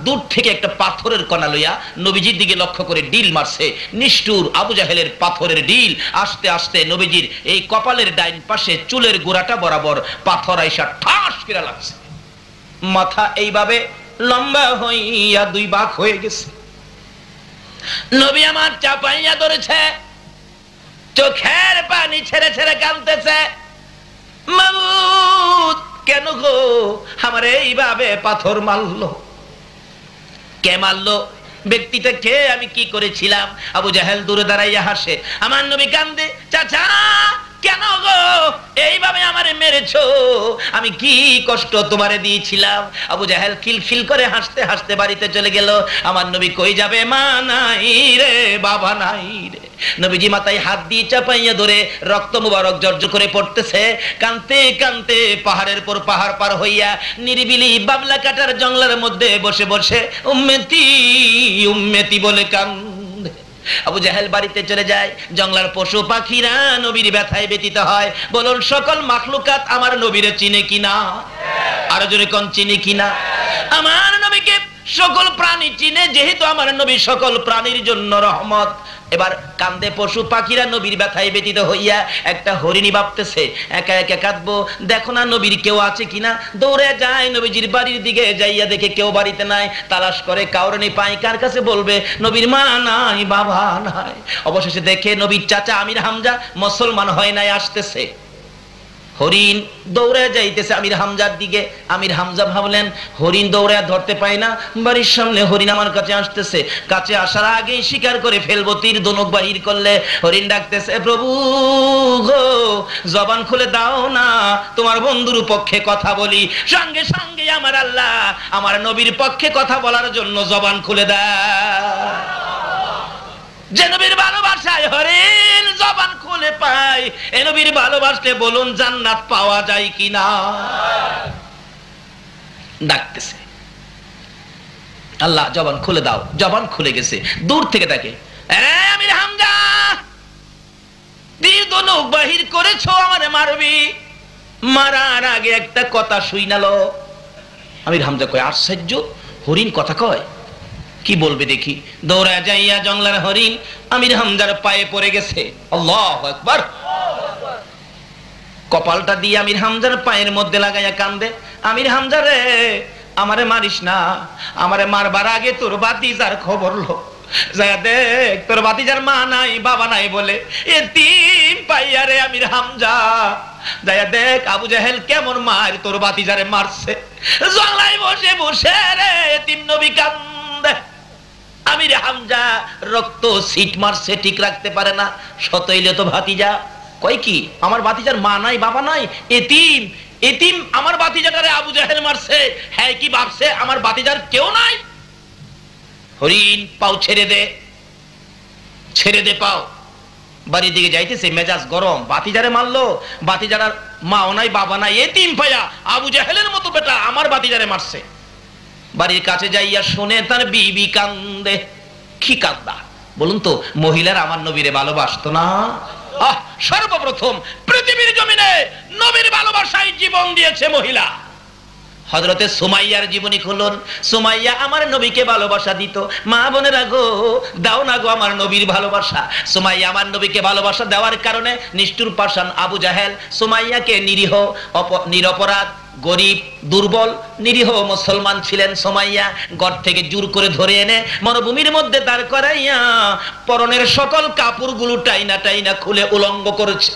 দূর থেকে একটা পাথরের কণা লইয়া নবীজির দিকে লক্ষ্য করে ডিল মারছে। নিষ্ঠুর আবু জাহেলের পাথরের ডিল আস্তে আস্তে নবীজির এই কপালের ডাইন পাশে চুলের গোড়াটা বরাবর পাথর আইসা ঠাস করে লাগছে। মাথা এইভাবে লম্বা হইয়া দুই ভাগ হয়ে গেছে। নবী আমার চাপাইয়া ধরেছে, চোখের পানি ছেড়ে ছেড়ে কাঁদতেছে, মাবুদ কেন গো আমার এইভাবে পাথর মারলো? কে মারলো? ব্যক্তিটা কে? আমি কি করেছিলাম? আবু জাহেল দূরে দাঁড়াইয়া হাসে। আমার নবী কান্দে, চাচা কেন গো এইভাবে আমারে মেরেছো? আমি কি কষ্ট তোমারে দিয়েছিলাম? আবু জাহেল খিলখিল করে হাসতে হাসতে বাড়িতে চলে গেল। আমার নবী কই যাবে? মা নাই রে, বাবা নাই রে। নবীজি মাথায় হাত দিয়ে চাপাইয়া ধরে রক্ত মুবারক জর্জর করে পড়তেছে। কানতে কানতে পাহাড়ের পর পাহাড় পার হইয়া নিরিবিলি বাবলা কাটার জঙ্গলের মধ্যে বসে বসে উম্মতি উম্মতি বলে কান্দে। আবু জাহেল বাড়িতে চলে যায়। জঙ্গলার পশু পাখিরা নবীর ব্যথায় ব্যথিত হয়। বলুন সকল মাখলুকাত আমার নবীরে চিনে কিনা? আরো জোরে কোন চিনে কিনা? আমার নবীকে সকল প্রাণী চিনে, যেহেতু আমার নবী সকল প্রাণীর জন্য রহমত। এবার কান্দে পশু পাখিরা নবীর ব্যথায় ব্যথিত হইয়া। একটা হরিণী ভাবতেছে একা একা কাঁদবো, দেখো না নবীর কেউ আছে কিনা। দৌড়ে যায় নবীজির বাড়ির দিকে, যাইয়া দেখে কেউ বাড়িতে নাই। তালাশ করে কাউরনি পায়, কার কাছে বলবে? নবীর মা নাই, বাবা নাই। অবশেষে দেখে নবীর চাচা আমির হামজা মুসলমান হয় নাই, আসতেছে। হরিণ দৌড়ে যাইতেছে আমির হামজার দিকে। আমির হামজা ভাবলেন হরিণ দৌড়ে ধরতে পায় না, বাড়ির সামনে হরিণ আমার কাছে আসতেছে, কাছে আসার আগেই শিকার করে ফেলবো, তীর ধনুক বাহির করলে। হরিণ ডাকতেছে, প্রভু গো জবান খুলে দাও না, তোমার বন্ধুর পক্ষে কথা বলি। সঙ্গে সঙ্গে আমার আল্লাহ আমার নবীর পক্ষে কথা বলার জন্য জবান খুলে দেয়। যে নবীর ভালোবাসায় হরিণ জবান খুলে পায়, এ নবীর ভালোবাসলে বলুন জান্নাত পাওয়া যায় কিনা? ডাকতেছে, আল্লাহ জবান খুলে দাও। জবান খুলে গেছে। দূর থেকে তাকে, আমির হামজা তীর ধনুক বাহির করেছো, আমারে মারবি। মারার আগে একটা কথা শুইনালো। আমির হামজা কয়, আশ্চর্য, হরিণ কথা কয়, কি বলবে দেখি। দৌড়া যাইয়া জঙ্গলার হরিণ আমির হামজার পায়ে পড়ে গেছে। আল্লাহু আকবার। কপালটা দিয়ে আমির হামজার পায়ের মধ্যে লাগাইয়া কান্দে, আমির হামজা রে আমারে মারিস না, আমারে মারবার আগে তোর ভাতিজার খবর লো। যাইয়া দেখ তোর ভাতিজার মা নাই, বাবা নাই বলে এতিম পাইয়া রে আমির হামজা। যাইয়া দেখ আবু জাহেল কেমন মার তোর ভাতিজারে মারছে। জঙ্গলায় বসে বসে রে এতিম নবী কান্দে। আমির হামজা রক্ত সিট মারছে, ঠিক রাখতে পারে না। সতইলে তো ভাতিজা। কয় কি আমার ভাতিজার মা নাই, বাবা নাই, এতিম। এতিম আমার ভাতিজাটারে আবু জাহেল মারছে। হ্যাঁ কি ভাবছে আমার ভাতিজার কেউ নাই? হরিণ পাও ছেড়ে দে, ছেড়ে দে পাও। বাড়ির দিকে যাইতেছে, মেজাজ গরম। ভাতিজারে মারলো, ভাতিজার মাও নাই, বাবা নাই, এতিম পায়া আবু জাহেলের মতো বেটা আমার ভাতিজারে মারছে। বাড়ির কাছে যাইয়া শুনে তার বিবি কান্দে। কি কান্দা বলুন তো? মহিলার আমার নবীরে ভালোবাসতো না? সর্বপ্রথম পৃথিবীর জমিনে নবীর ভালোবাসায় জীবন দিয়েছে মহিলা। হযরতে সুমাইয়ার জীবনী খুলুন। সুমাইয়া আমার নবীকে ভালোবাসা দিত। মা বোনেরা গো, দাও না গো আমার নবীর ভালোবাসা। সুমাইয়া আমার নবীকে ভালোবাসা দেওয়ার কারণে নিষ্ঠুর পাষাণ আবু জাহেল সুমাইয়াকে নিরীহ নিরপরাধ গরিব দুর্বল নিরীহ মুসলমান ছিলেন সুমাইয়া, ঘর থেকে জোর করে ধরে এনে মরুভূমির মধ্যে দাঁড় করাইয়া পরনের সকল কাপড়গুলো টাইনা টাইনা খুলে উলঙ্গ করেছে।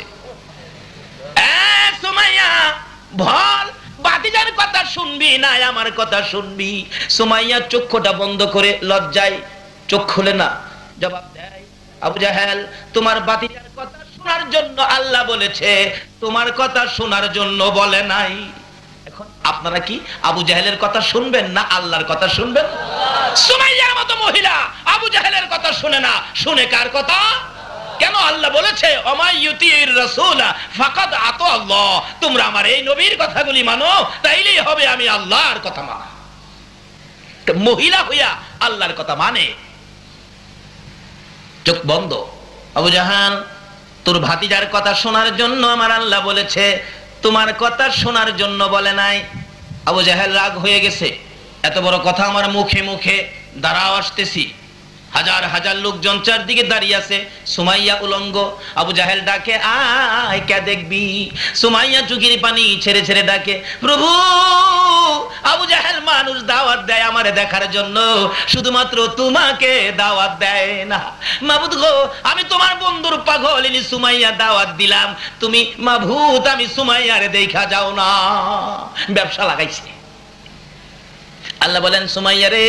সুমাইয়া ভল ভাতিজার কথা শুনবি না আমার কথা শুনবি? সুমাইয়া চক্ষুটা বন্ধ করে লজ্জায় চোখ খুলে না। জবাব দেয়, আবু জাহেল তোমার ভাতিজার কথা শোনার জন্য আল্লাহ বলেছে, তোমার কথা শোনার জন্য বলে নাই। এখন আপনারা কি আবু জাহেলের কথা শুনবেন না আল্লাহর কথা শুনবেন? সুমাইয়ার মতো মহিলা আবু জাহেলের কথা শুনে না, শুনে কার কথা? কেন আল্লাহ বলেছে অমাইয়ুতির রাসূলা ফাকাদ আতা আল্লাহ, তোমরা আমার এই নবীর কথাগুলি মানো, তাইলেই হবে আমি আল্লাহর কথা মানা। মহিলা হইয়া আল্লাহর কথা মানে। চোখ বন্ধ। আবু জাহাল তোর ভাতিজার কথা শোনার জন্য আমার আল্লাহ বলেছে, তোমার কথা শোনার জন্য বলে নাই। আবু জাহেল রাগ হয়ে গেছে। এত বড় কথা আমার মুখে মুখে দাঁড়াও আসতেছি, হাজার হাজার লোকজন চারদিকে দাঁড়িয়ে আছে। সুমাইয়া উলঙ্গ, আবু জাহেল ডাকে আয় কে দেখবি। সুমাইয়া চোখের পানি ছেড়ে ছেড়ে ডাকে প্রভু। আবু জাহেল মানুষ দাওয়াত দেয় আমারে দেখার জন্য, শুধুমাত্র তোমাকে দাওয়াত দেয় না। মাবুদ গো, আমি তোমার বন্ধুর পাগল ইনি সুমাইয়া দাওয়াত দিলাম, তুমি মাবুদ আমি সুমাইয়ারে দেখা যাও না। ব্যবসা লাগাইছে। আল্লাহ বলেন সুমাইয়া রে,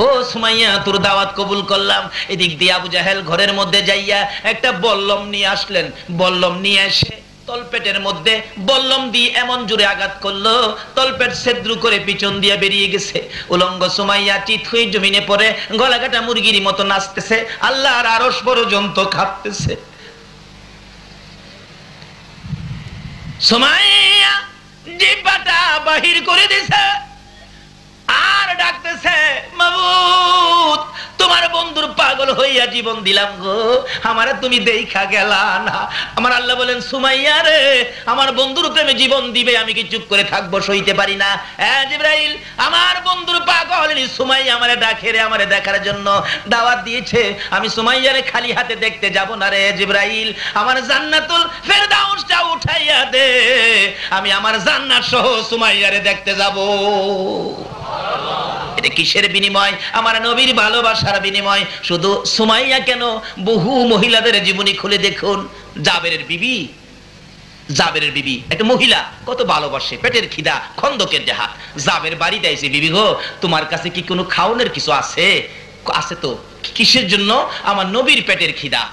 ও সুমাইয়া তোর দাওয়াত কবুল করলাম। এদিক দিয়ে আবু জাহেল ঘরের মধ্যে যাইয়া একটা বল্লম নিয়ে আসলেন। বল্লম নিয়ে এসে তলপেটের মধ্যে বল্লম দিয়ে এমন জোরে আঘাত করলো, তলপেট ছেদ্র করে পিছন দিয়ে বেরিয়ে গেছে। উলঙ্গ সুমাইয়া চিৎ হয়ে জমিনে পড়ে গলাকাটা মুরগির মতো নাচতেছে, আল্লাহর আরশ পর্যন্ত কাঁপতেছে। সুমাইয়া জিহ্বাটা বাহির করে দিছে আর ডাকতেছে মাবুদ তোমার বন্ধুর পাগল হইয়া জীবন দিলাম গো, আমারে তুমি দেখা গেলা না। আমার আল্লাহ বলেন সুমাইয়া রে, আমার বন্ধুর প্রেমে জীবন দিবে, আমি কি চুপ করে থাকবো? সইতে পারি না। জিবরাইল, আমার বন্ধুর পাগল সুমাইয়া আমারে ডাকে রে, আমারে দেখার জন্য দাওয়াত দিয়েছে, আমি সুমাইয়ারে খালি হাতে দেখতে যাব না রে। জিবরাইল, আমার জান্নাতুল ফেরদাউসটা উঠাইয়া দে, আমি আমার জান্নাত সহ সুমাইয়ারে দেখতে যাব। এটা কিসের বিনিময়? আমার নবীর ভালোবাসার বিনিময়। শুধু সুমাইয়া কেন, বহু মহিলাদের জীবনী খুলে দেখুন। জাবেরের বিবি একটা মহিলা, কত ভালোবাসে, পেটের খিদা, খন্দকের জাহাজ। জাবের বাড়িতে আইছে, বিবি গো তোমার কাছে কি কোনো খাওনের কিছু আছে? আছে তো। কিসের জন্য? আমার নবীর পেটের খিদা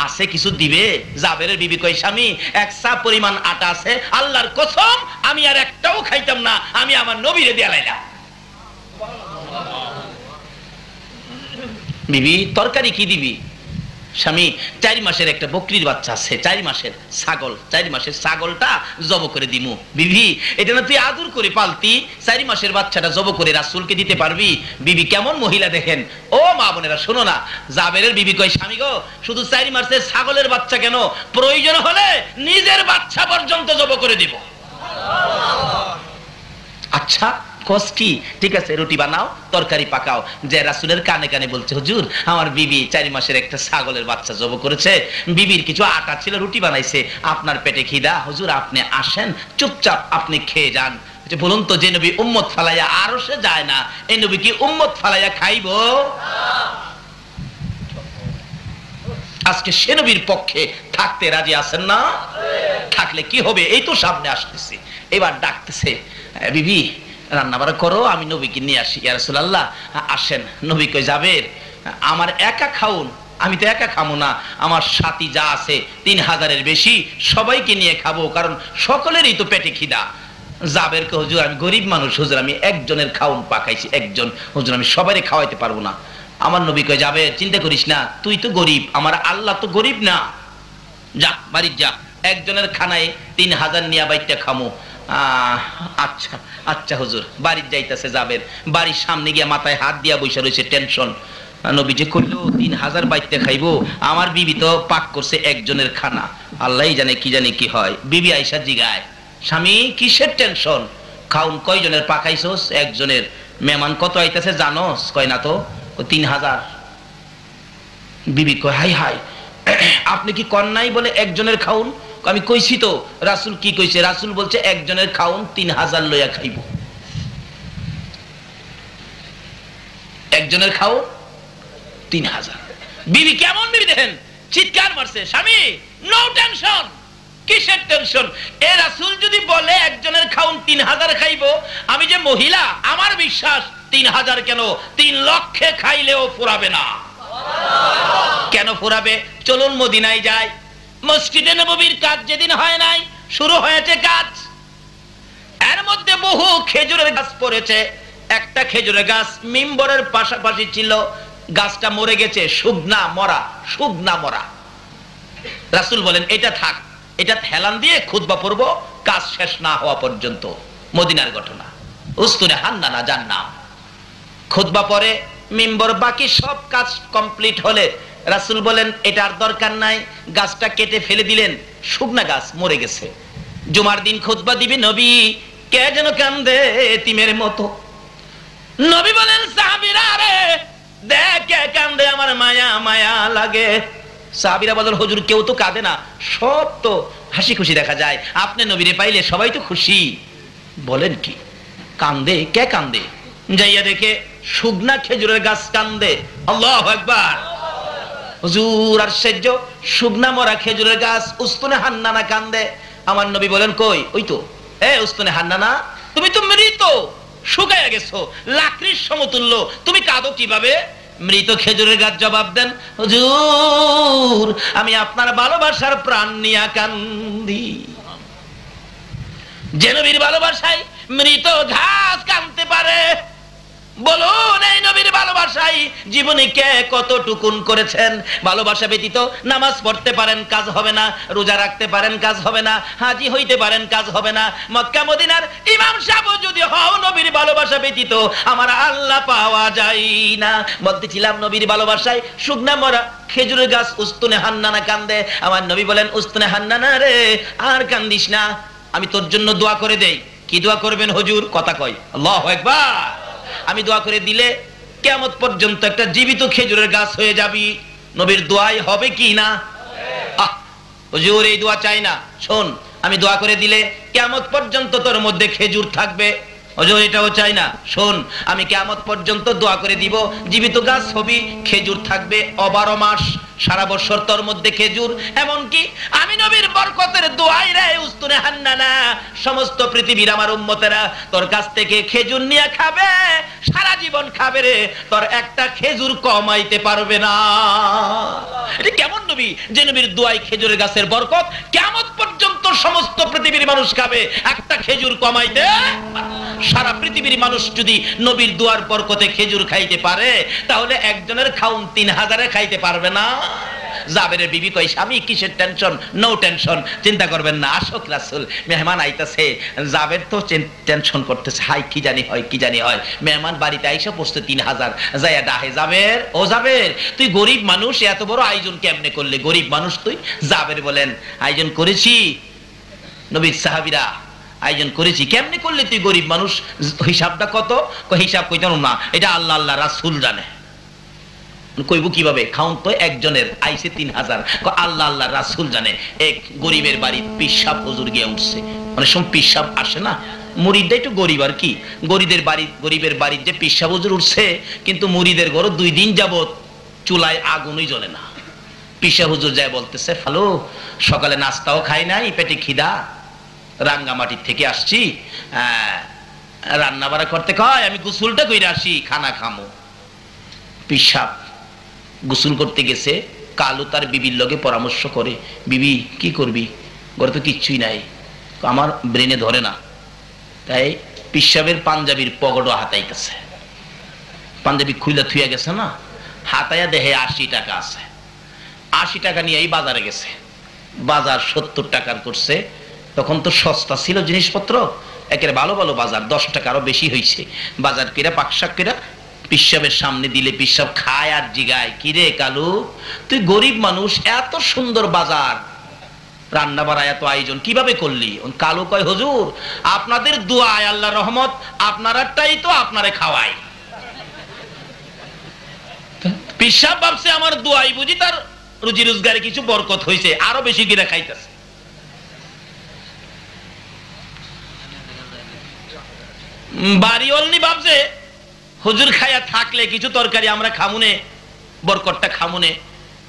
আছে, কিছু দিবে? জাবেরের বিবি কই স্বামী এক সা পরিমাণ আটা আছে, আল্লাহর কসম আমি আর একটাও খাইতাম না, আমি আমার নবীরে দিয়া লাইলাম। বিবি তরকারি কি দিবি? স্বামী 4 মাসের একটা বকরির বাচ্চা আছে, 4 মাসের ছাগল, 4 মাসের ছাগলটা জব করে দিমু। বিবি এটা না তুই আদর করে পালতি, 4 মাসের বাচ্চাটা জব করে রাসূলকে দিতে পারবি? বিবি কেমন মহিলা দেখেন। ও মা বোনেরা শোনো না, জাবেরের বিবি কয় স্বামী গো শুধু 4 মাসের ছাগলের বাচ্চা কেন, প্রয়োজন হলে নিজের বাচ্চা পর্যন্ত জব করে দিব। আচ্ছা কষ্টি, ঠিক আছে রুটি বানাও, তরকারি পাকাও। যে রাসূলের কানে কানে বলছে হুজুর আমার বিবি 4 মাসের একটা ছাগলের বাচ্চা জব করেছে, বিবির কিছু আটা ছিল, রুটি বানাইছে, আপনার পেটে খিদা, হুজুর আপনি আসেন, চুপচাপ আপনি খেয়ে যান। বলুন তো, যে নবী উম্মত ফালাইয়া আরশে যায় না, এই নবী কি উম্মত ফালাইয়া খাইব? আজকে সে নবীর পক্ষে থাকতে রাজি আছেন না? থাকলে কি হবে? এই তো সামনে আসতেছে, এবার ডাকতেছে বিবি রান্না বাড়া করো, আমি নবীকে নিয়ে আসি। ইয়া রাসূলুল্লাহ আসেন। নবী কই জাবের আমার একা খাউন, আমি তো একা খাবো না, আমার সাথী যা আছে 3000-এর বেশি, সবাইকে নিয়ে খাবো, কারণ সকলেরই তো পেটে খিদা। জাবের কে হুজুর আমি গরিব মানুষ, হুজুর আমি একজনের খাউন পাকাইছি, একজন, হুজুর আমি সবাইকে খাওয়াইতে পারবো না। আমার নবী কই যাবে চিন্তা করিস না, তুই তো গরিব, আমার আল্লাহ তো গরিব না, যা বাড়ি যা, একজনের খানায় 3000 নিয়ে বাইটা খামো। আচ্ছা আচ্ছা হুজুর। বাড়ির যাইতেছে জাবের, বাড়ির সামনে গিয়া মাথায় হাত দিয়া বসে রয়েছে, টেনশন। নবী যে কইলো 3000 বাইতে খাইবো, আমার বিবি তো পাক করছে একজনের খানা, আল্লাহই জানে কি জানে কি হয়। বিবি আইসা জিগায় স্বামী কিসের টেনশন, খাউন কয়জনের পাকাইছস? একজনের। মেহমান কত আইতাছে জানোস? কয় না তো। 3000। বিবি কয় হাই হাই আপনি কি কন নাই বলে একজনের খাউন? আমি কইছি তো। রাসূল কি কইছে? রাসূল বলছে একজনের খাউন 3000 লইয়া খাইব, একজনের খাও 3000। বিবি কেমন বিবি দেখেন, চিৎকার মারছে স্বামী নো টেনশন। কিসের টেনশন? এ রাসূল যদি বলে একজনের খাউন 3000 খাইব, আমি যে মহিলা আমার বিশ্বাস 3000 কেন 3 লক্ষে খাইলেও ফুরাবে না। কেন ফুরাবে? চলুন মদিনায় যাই, মসজিদে নববীর কাজ যেদিন হয় নাই, শুরু হয়েছে কাজ। এর মধ্যে বহু খেজুরের গাছ পড়েছে। একটা খেজুরের গাছ মিম্বরের পাশাপাশি ছিল, গাছটা মরে গেছে, শুকনা মরা, শুকনা মরা। রাসূল বলেন এটা থাক, এটা হেলান দিয়ে খুতবা পড়ব কাজ শেষ না হওয়া পর্যন্ত। মদিনার ঘটনা, উস্তুনে হান্নানা যার নাম। খুতবা পরে মিম্বর, বাকি সব কাজ কমপ্লিট হলে রাসূল বলেন এটার দরকার নাই, গাছটা কেটে ফেলে দিলেন, শুকনা গাছ মরে গেছে। জুমার দিন খুতবা দিবে নবী, কে যেন কান্দে এতিমের মতো। নবী বলেন সাহাবীরা রে দেখ কে কান্দে, আমার মায়া মায়া লাগে। সাহাবীরা বলেন হুজুর কেউ তো কাঁদে না, সব তো হাসি খুশি দেখা যায়, আপনি নবীরে পাইলে সবাই তো খুশি। বলেন কি কান্দে? কে কান্দে? যাইয়া দেখে শুকনা খেজুরের গাছ কান্দে। আল্লাহু আকবার। হুজুর আশ্চর্য, শুকনা মরা খেজুরের গাছ উস্তুনে হান্নানা কান্দে। আমার নবী বলেন কই? ওই তো, এ উস্তুনে হান্নানা, তুমি তো মৃত, শুকায়া গেছো, লাকড়ির সমতুল্য, তুমি কাঁদো কিভাবে? মৃত খেজুরের গাছ জবাব দেন, হুজুর আমি আপনার ভালোবাসার প্রাণ নিয়া কান্দি। যে নবীর ভালোবাসায় মৃত ঘাস কাঁদতে পারে, বলুন এই নবীর ভালোবাসায় জীবনে কে কতটুকুন করেছেন? ভালোবাসা ব্যতীত নামাজ পড়তে পারেন, কাজ হবে না, রোজা রাখতে পারেন, কাজ হবে না, হাজী হইতে পারেন, কাজ হবে না, মক্কা মদিনার ইমাম সাহেব যদি হও, নবীর ভালোবাসা ব্যতীত আমার আল্লাহ পাওয়া যায় না। বলতেছিলাম নবীর ভালোবাসায় শুকনা মরা খেজুরের গাছ উস্তুনে হান্নানা কান্দে। আমার নবী বলেন উস্তুনে হান্নানা রে আর কান্দিস না, আমি তোর জন্য দোয়া করে দেই। কি দোয়া করবেন হুজুর? কথা কয় আল্লাহু আকবার। আমি দোয়া করে দিলে কিয়ামত পর্যন্ত একটা জীবিত খেজুরের গাছ হয়ে যাবি। নবীর দোয়াই হবে কি না? হুজুর এই দোয়া চাই না, শোন আমি দোয়া করে দিলে কিয়ামত পর্যন্ত তোর মধ্যে খেজুর থাকবে। হুজুর এটাও চাই না, শোন আমি কিয়ামত পর্যন্ত দোয়া করে দিব জীবিত গাছ হবি, খেজুর থাকবে 12 মাস, সারা বছর তোর মধ্যে খেজুর। এমনকি আমি নবীর বরকতের দোয়াই রে উস্তুনে হান্নানা, সমস্ত পৃথিবীর আমার উম্মতেরা তোর কাছ থেকে খেজুর নিয়ে খাবে, সারা জীবন খাবে রে, তোর একটা খেজুর কমাইতে পারবে না। এটা কেমন নবী? যে নবীর দোয়াই খেজুরের গাছের বরকত, কিয়ামত পর্যন্ত সমস্ত পৃথিবীর মানুষ খাবে, একটা খেজুর কমাইতে। সারা পৃথিবীর মানুষ যদি নবীর দোয়ার বরকতে খেজুর খাইতে পারে, তাহলে একজনের খাউন 3000-এ খাইতে পারবে না। জাবেরের বিবি কই স্বামী কিসের টেনশন? নো টেনশন, চিন্তা করবেন না, আসক রাসূল, মেহমান আইতাছে। জাবের তো টেনশন করতেছে, হাই কি জানি হয়, কি জানি হয়, মেহমান বাড়িতে আইসা পড়ছে 3000। যাইয়া ডাহে জাবের, ও জাবের তুই গরিব মানুষ, এত বড় আয়োজন কেমনে করলে? গরিব মানুষ তুই। জাবের বলেন আয়োজন করেছি নবীর সাহাবীরা, আয়োজন করেছি। কেমনে করলে তুই গরিব মানুষ? হিসাবটা কত? হিসাব কই জানো না, এটা আল্লাহ আল্লাহ রাসূল জানে। কইব কিভাবে? খাউন তো একজনের আইছে 3000, আল্লাহ আল্লাহ রাসূল জানে। এক গরিবের বাড়ি পিসাব হুজুর গিয়ে উঠছে, মানে সব পিসাব আসে না, মুরিদটা একটু গরিব আর কি, গরিবের বাড়ির যে পিসাব হুজুর উঠছে, কিন্তু মুরিদের ঘর 2 দিন যাবত চুলায় আগুনই জ্বলে না। পিসাব হুজুর যায় বলতেছে, হ্যালো সকালে নাস্তাও খাই নাই, পেটে খিদা, রাঙ্গামাটির থেকে আসছি, রান্না বাড়া করতে কয়, আমি গোসলটা কইরা আসি, খানা খামো। পিসাব গোসল করতে গেছে, কালু তার বিবির লগে পরামর্শ করে, বিবি কি করবি, ঘরে তো কিচ্ছুই নাই, আমার ব্রেনে ধরে না। তাই পিসাবের পাঞ্জাবির পকেটও হাতাইতেছে, পাঞ্জাবি খুইলা থুইয়া গেছে না, হাতাইয়া দেহে 80 টাকা আছে, 80 টাকা নিয়ে এই বাজারে গেছে। বাজার 70 টাকার করছে, তখন তো সস্তা ছিল জিনিসপত্র, একেবারে ভালো ভালো বাজার, 10 টাকা আরো বেশি হয়েছে। বাজার কিরা পাকশাক কিরা পিসাবের সামনে দিলে, পিসাব খায় আর জিগায়, কিরে কালু তুই গরিব মানুষ, এত সুন্দর বাজার, রান্না বাড়া এত আয়োজন কিভাবে করলি? কালু কয়, হুজুর আপনাদের দোয়ায় আল্লাহর রহমত, আপনারাটাই তো আপনারে খাওয়াই। পিসাব ভাবছে আমার দোয়াই বুঝি তার রুজি রোজগারে কিছু বরকত হয়েছে, আরো বেশি কিরা খাইতেছে। বাড়িওয়ালনি ভাবছে হুজুর খাইয়া থাকলে কিছু তরকারি আমরা খামুনে, বরকতটা খামুনে।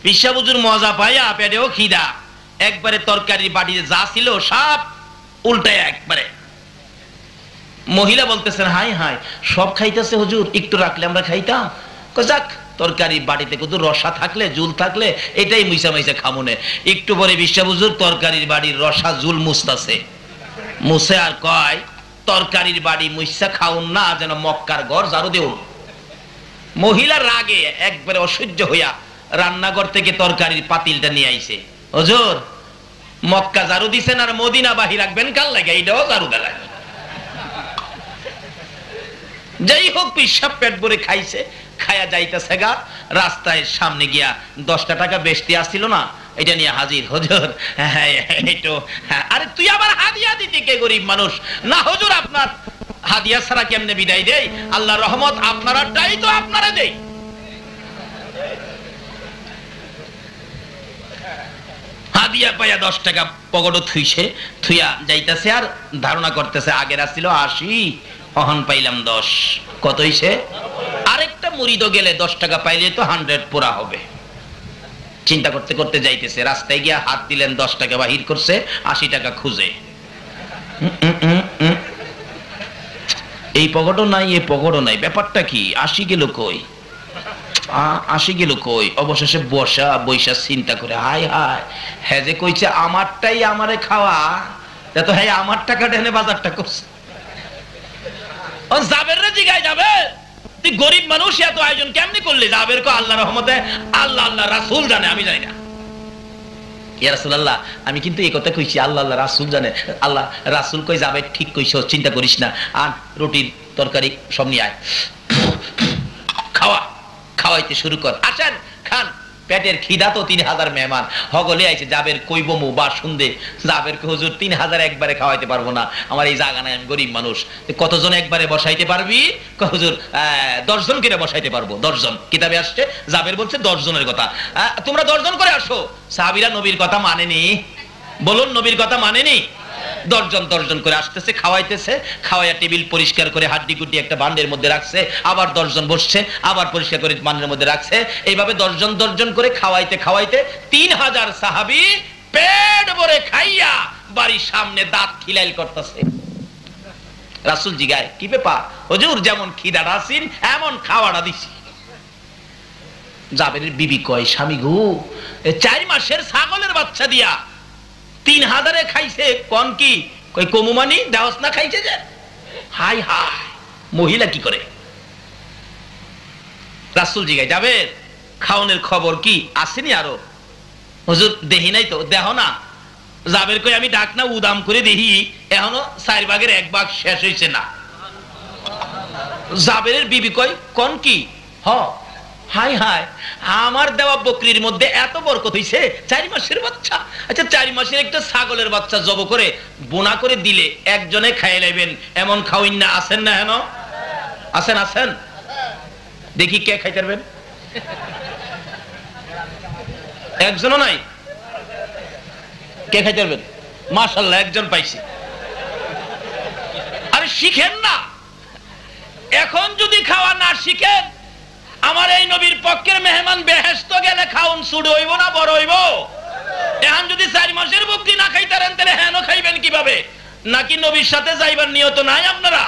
পিসাব হুজুর মজা পাইয়া পেটেও খিদা, একবারে তরকারি বাড়িতে যা ছিল সব উল্টায় একবারে। মহিলা বলতেছেন, হাই হাই সব খাইতেছে হুজুর, একটু রাখলে আমরা খাইতাম। যাক তরকারি বাড়িতে কত রসা থাকলে, জুল থাকলে এটাই মুইসা মুইসা খামুনে। একটু পরে পিসাব হুজুর তরকারির বাড়ির রসা জুল মুছতাছে, মুছে আর কয়, তরকারির বাড়ি মুইসা খাউন না, যেন মক্কার ঘর ঝাড়ু দেউন। মহিলা রাগে একবারে অসহ্য হইয়া রান্নাঘর থেকে তরকারির পাতিলটা নিয়ে আইছে। হুজুর মক্কা ঝাড়ু দিছেন আর মদিনা বাহি রাখবেন কাল লাগে, এইটাও ঝাড়ু দেয়। যাই হোক পিসাব পেট ভরে খাইছে, খায়া যাইতেছে গা, রাস্তায় সামনে গিয়া 10 টাকা বেশি আসছিল না, এটা নিয়ে হাজির। হুজুর আরে তুই আবার হাদিয়া দিতে কে? গরিব মানুষ না হুজুর, আপনার হাদিয়া ছাড়া কেমনে বিদায় দেই? আল্লাহ রহমত আপনারাটাই তো আপনারা দেই। হাদিয়া পাইয়া 10 টাকা পকেটে থুইয়া যাইতেছে আর ধারণা করতেছে আগের আসছিল 80, অহন পাইলাম 10, কত হইছে? আরেকটা মুরিদও গেলে 10 টাকা পাইলে তো 100 পুরা হবে। চিন্তা করতে করতে যাইতেছে, রাস্তায় গিয়া হাত দিলেন, 10 টাকা বাহির করছে, 80 টাকা খুঁজে, এই পকেটও নাই, এই পকেটও নাই, ব্যাপারটা কি? 80 গেল কই, 80 গেল কই? অবশেষে বৈশা চিন্তা করে, হায় হায়, হ্যাঁ যে কইছে আমারটাই আমারে খাওয়া, তো হ্যাঁ আমার টাকাটা এনে বাজারটা করছে। জাবের রে জিগায়, যাবে তুই গরিব মানুষ, এত আয়োজন কেমনি করলি? জাবের কো আল্লাহ রহমতে, আল্লাহ আল্লাহ রাসূল জানে, আমি জানি না। ইয়া রাসূলুল্লাহ, আমি কিন্তু এই কথা কইছি, আল্লাহ আল্লাহ রাসূল জানে। আল্লাহ রাসূল কই যাবে, ঠিক কইছো, চিন্তা করিস না, আর রুটির তরকারি সব নিয়ে আয়, খাওয়াইতে শুরু কর, আসেন খান। পেটের খিদা তো 3000 মেহমান হগলে আইছে, জাবের কইবমু বা শুনদে, জাবের কে হুজুর 3000 একবারে খাওয়াইতে পারবো না, আমার এই জায়গা নাই, আমি গরিব মানুষ। কতজন একবারে বসাইতে পারবি? হুজুর 10 জন করে বসাইতে পারবো, 10 জন। কিতাবে আসছে, জাবের বলছে 10 জনের কথা, তোমরা 10 জন করে আসো। সাহাবীরা নবীর কথা মানেনি, বলুন নবীর কথা মানেনি? 10 জন করে আসতেছে, খাওয়াইতেছে, খাওয়াইয়া টেবিল পরিষ্কার করে হাড্ডি গুড্ডি একটা বান্ডের মধ্যে রাখছে, আবার 10 জন বসছে, আবার পরিষ্কার করে বান্ডের মধ্যে রাখছে, এইভাবে 10 জন করে খাওয়াইতে 3000 সাহাবী পেট ভরে খাইয়া বাড়ির সামনে দাঁত খিলাইল করতেছে। রাসূল জিগায়, কি ব্যাপার হুজুর? যেমন খিদাটা আছেন এমন খাওয়াটা দিছি। জাবেরের বিবি কয়, স্বামী গো, 4 মাসের ছাগলের বাচ্চা দিয়া 3000 খাইছে, কোন কি? কই কমুমানি দেওয়াস না খাইছে যে। হাই হাই, মহিলা কি করে? রাসূল জিগায়, যাবে খাওনের খবর কি আসেনি আরো? হুজুর দেহি নাই তো। দেহ না? জাবের কই, আমি ডাক না উদাম করে দেখি, এখনো 4 ভাগের 1 ভাগ শেষ হইছে না। জাবেরের বিবি কয়, কোন কি? হ, হাই হাই, আমার দেওয়া বকরির মধ্যে এত বরকত হইছে, 4 মাসের বাচ্চা। আচ্ছা 4 মাসের একটা ছাগলের বাচ্চা জব করে বোনা করে দিলে একজনে খাই লাইবেন, এমন খাওইন না? আছেন না? হেন আছেন? আছেন দেখি, কে খাইতে পারবেন? একজনও নাই? কে খাইতে পারবেন? মাশাআল্লাহ, একজন পাইছি। আরে শিখেন না, এখন যদি খাওয়া না শিখেন, আমার এই নবীর পক্ষের মেহমান বেহেশত গেলে খাউন ছুট হইব না বড় হইব? এখন যদি 4 মাসের বকরি না খাইতারেন, তাহলে হেন খাইবেন কিভাবে? নাকি নবীর সাথে যাইবার নিয়ত নাই আপনারা?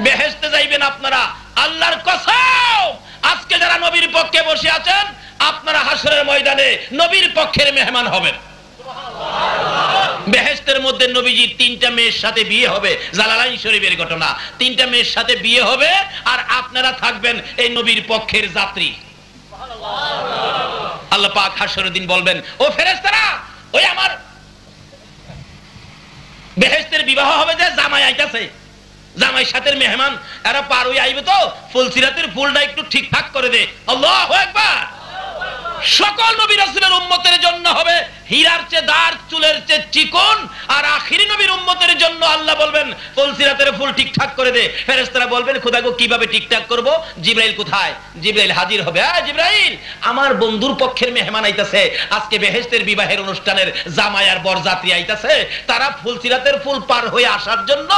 বেহেশতে যাইবেন আপনারা, আল্লাহর কসম। আজকে যারা নবীর পক্ষে বসে আছেন, আপনারা হাসরের ময়দানে নবীর পক্ষের মেহমান হবেন। বেহেশতের মধ্যে নবীজি 3টা মেয়ের সাথে বিয়ে হবে, জালালাইন শরীফের ঘটনা। 3টা মেয়ের সাথে বিয়ে হবে, আর আপনারা থাকবেন এই নবীর পক্ষের যাত্রী। আল্লাহ পাক হাসরের দিন বলবেন, ও ফেরেশতারা, ওই আমার বেহেশতের বিবাহ হবে, যে জামাই আইতাছে, জামাই সাথে মেহমান, এরা পার হয়ে আইবে, তো ফুলসিরাতের ফুলটা একটু ঠিকঠাক করে দে। আল্লাহু আকবার। সকল নবী রাসূলের উম্মতের জন্য হবে হীরার চেয়ে দার, চুলের চেয়ে চিকন, আর আখিরি নবীর উম্মতের জন্য আল্লাহ বলবেন ফুলসিরাতের ফুল ঠিকঠাক করে দে। ফেরেশতারা বলবেন, খোদা গো কিভাবে ঠিকঠাক করব? জিবরাইল কোথায়? জিবরাইল হাজির হবে। জিবরাইল, আমার বন্ধুর পক্ষের মেহমান আইতাছে, আজকে বেহেশতের বিবাহের অনুষ্ঠানের জামাই আর বরযাত্রী আইতাছে, তারা ফুলসিরাতের ফুল পার হয়ে আসার জন্য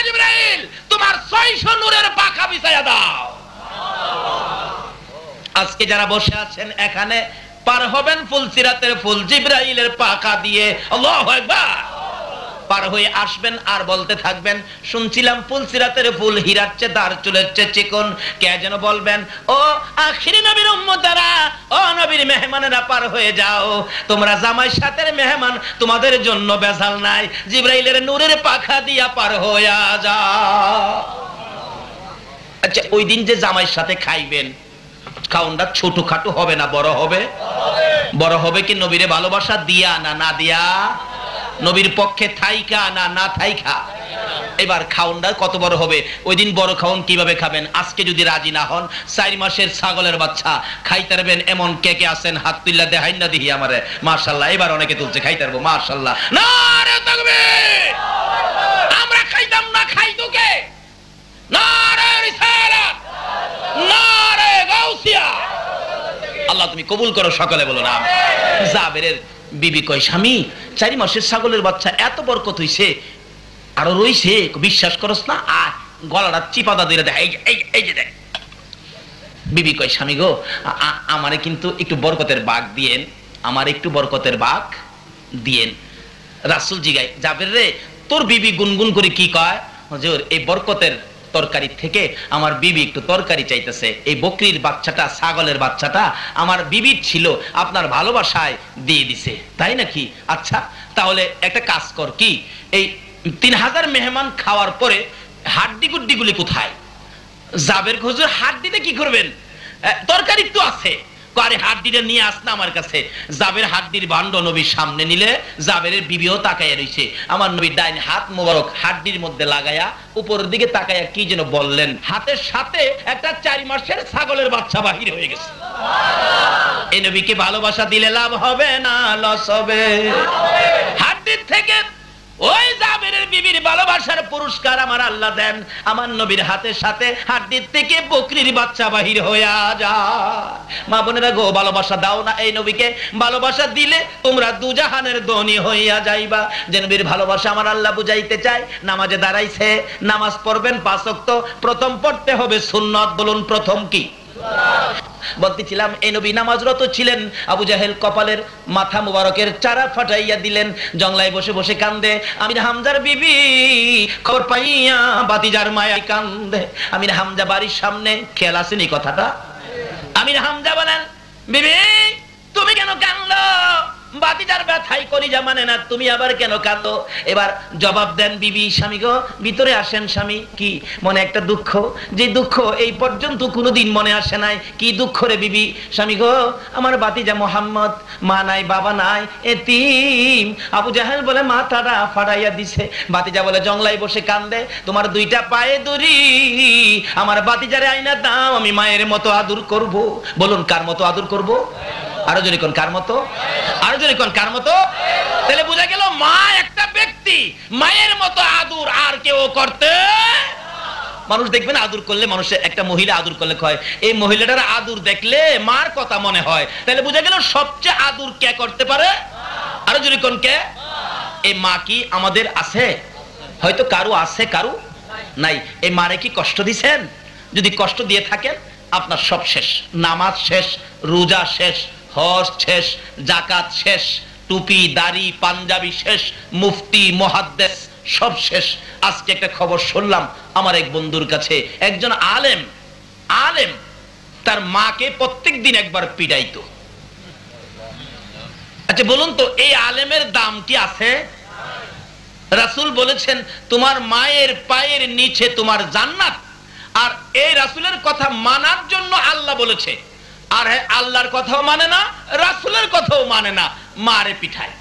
জিবরাইল তোমার 600 নূরের পাখা বিছায়া দাও। আজকে যারা বসে আছেন এখানে পার হবেন ফুলসিরাতের ফুল জিবরাইলের পাখা দিয়ে। আল্লাহু আকবার। পার হয়ে আসবেন আর বলতে থাকবেন, শুনছিলাম ফুলসিরাতের ফুল হীরার চেয়ে দার, চুলের চেয়ে চিকন। কে যেন বলবেন, ও আখিরি নবীর উম্মতেরা, ও নবীর মেহমানেরা, পার হয়ে যাও, তোমরা জামাই সাথের মেহমান, তোমাদের জন্য বেজাল নাই, জিবরাইলের নূরের পাখা দিয়া পার হয়ে যাও। আচ্ছা, ওই দিন যে জামাইয়ের সাথে খাইবেন, খাওনটা ছোটখাটো হবে না বড় হবে? বড় হবে কি নবীরে ভালোবাসা দিয়া না না দিয়া? নবীর পক্ষে থাইকা না না থাইকা? এবার খাওনটা কত বড় হবে? ওই দিন বড় খাওন কিভাবে খাবেন? আজকে যদি রাজি না হন, 4 মাসের ছাগলের বাচ্চা খাইতে পারবেন এমন কে কে আছেন? হাত তুললা দেখাই না দেখি আমারে। মাশাআল্লাহ, এবার অনেকে তুলছে, খাইতে পারবো। মাশাআল্লাহ, নারে তাকবীর। আমরা খাইতাম না, খাইতো কে? নারে রিসালাত, নারে গাউসিয়া। আল্লাহ তুমি কবুল করো, সকলে বলো না। জাবেরের বিবি কয়, স্বামী 4 মাসের ছাগলের বাচ্চা এত বরকত হইছে, আরো রইছে, বিশ্বাস করস না? আর গলাটা চিপাদা দিয়ে দেখ, এই যে দেখ। বিবি কয়, স্বামী গো, আমারে কিন্তু একটু বরকতের বাগ দিয়েন, আমার একটু বরকতের বাগ দিয়েন। রাসূল জিগায়, জাবের রে, তোর বিবি গুনগুন করে কি কয়? হুজুর, এই বরকতের তরকারি থেকে আমার বিবি একটু তরকারি চাইতেছে। এই বকরির বাচ্চাটা, ছাগলের বাচ্চাটা আমার বিবির ছিল, আপনার ভালোবাসায় দিয়ে দিছে, তাই নাকি? আচ্ছা, তাহলে একটা কাজ কর, কি এই 3000 মেহমান খাওয়ার পরে হাড্ডি গুড্ডিগুলি কোথায়? জাবের, হুজুর হাড্ডিতে কি করবেন? তরকারি তো আছে। আরে হাড্ডিটা নিয়ে আস না আমার কাছে। জাবের হাড্ডির ভাণ্ড নবীর সামনে নিলে জাবেরের বিবিও তাকাইয়া রইছে। আমার নবীর ডাইন হাত মোবারক হাড্ডির মধ্যে লাগাইয়া উপরের দিকে তাকাইয়া কি যেন বললেন, হাতের সাথে একটা 4 মাসের ছাগলের বাচ্চা বাহির হয়ে গেছে। এই নবীকে ভালোবাসা দিলে লাভ হবে না লস হবে? হাড্ডির থেকে ওই জাবেরের বিবির ভালোবাসার পুরস্কার আমার আল্লাহ দেন। আমার নবীর হাতের সাথে হাড্ডির থেকে বকরির বাচ্চা বাহির হইয়া যায়। মা বোনেরা গো, ভালোবাসা দাও না এই নবীকে। ভালোবাসা দিলে তোমরা দুজাহানের ধনী হইয়া যাইবা। যে নবীর ভালোবাসা আমার আল্লাহ বুঝাইতে চায়। নামাজে দাঁড়াইছে, নামাজ পড়বেন 5 ওয়াক্ত, প্রথম পড়তে হবে সুন্নত। বলুন প্রথম কি? বলতেছিলাম, এই নবী নামাজরত ছিলেন, আবু জাহেল কপালের মাথা মুবারকের চারা ফাটাইয়া দিলেন, জংলায় বসে বসে কান্দে। আমির হামজার বিবি খবর পাইয়া বাতিজার মায়ায় কান্দে। আমির হামজা বাড়ির সামনে, খেয়াল আসেনি কথাটা? আমির হামজা বলেন, বিবি তুমি কেন কান্দো? বাতিজার ব্যথাই কলিজা মানে না, তুমি আবার কেন কাঁদো? এবার জবাব দেন বিবি, স্বামী গো ভিতরে আসেন। স্বামী, কি মনে একটা দুঃখ, যে দুঃখ এই পর্যন্ত কোনোদিন মনে আসে নাই। কি দুঃখ রে বিবি? স্বামী গো, আমার বাতিজা মোহাম্মদ, মা নাই বাবা নাই, এতিম। আবু জাহেল বলে মাথাটা ফাটাইয়া দিছে। বাতিজা বলে জংলাই বসে কান্দে, তোমার 2টা পায়ে দড়ি, আমার বাতিজারে আইনা দাও, আমি মায়ের মতো আদর করব। বলুন কার মতো আদর করব? আরো জোরে কোন কার মতো? আরো জোরে কোন কার মতো? তাহলে বোঝা গেল মা একটা ব্যক্তি, মায়ের মতো আদর আর কেউ করতে। মানুষ দেখবেন আদর করলে, মানুষের একটা মহিলা আদর করলে কয়, এই মহিলাটার আদর দেখলে মার কথা মনে হয়। তাহলে বোঝা গেল সবচেয়ে আদর কে করতে পারে? আরো জোরে কোন কে? এই মা কি আমাদের আছে? হয়তো কারো আছে, কারো নাই। এই মারে কি কষ্ট দিছেন? যদি কষ্ট দিয়ে থাকেন, আপনার সব শেষ। নামাজ শেষ, রোজা শেষ, হজ শেষ, জাকাত শেষ, টুপি দাড়ি পাঞ্জাবি শেষ, মুফতি মুহাদ্দিস সব শেষ। আজকে একটা খবর শুনলাম আমার এক বন্ধুর কাছে, একজন আলেম তার মাকে প্রত্যেকদিন একবার পিটাইতো। আচ্ছা বলুন তো, এই আলেমের দাম কি আছে? রাসূল বলেছেন, তোমার মায়ের পায়ের নিচে তোমার জান্নাত। আর এই রাসূলের কথা মানার জন্য আল্লাহ বলেছে, আর আল্লাহর কথাও মানে না, রাসূলের কথাও মানে না, মারে পিঠায়।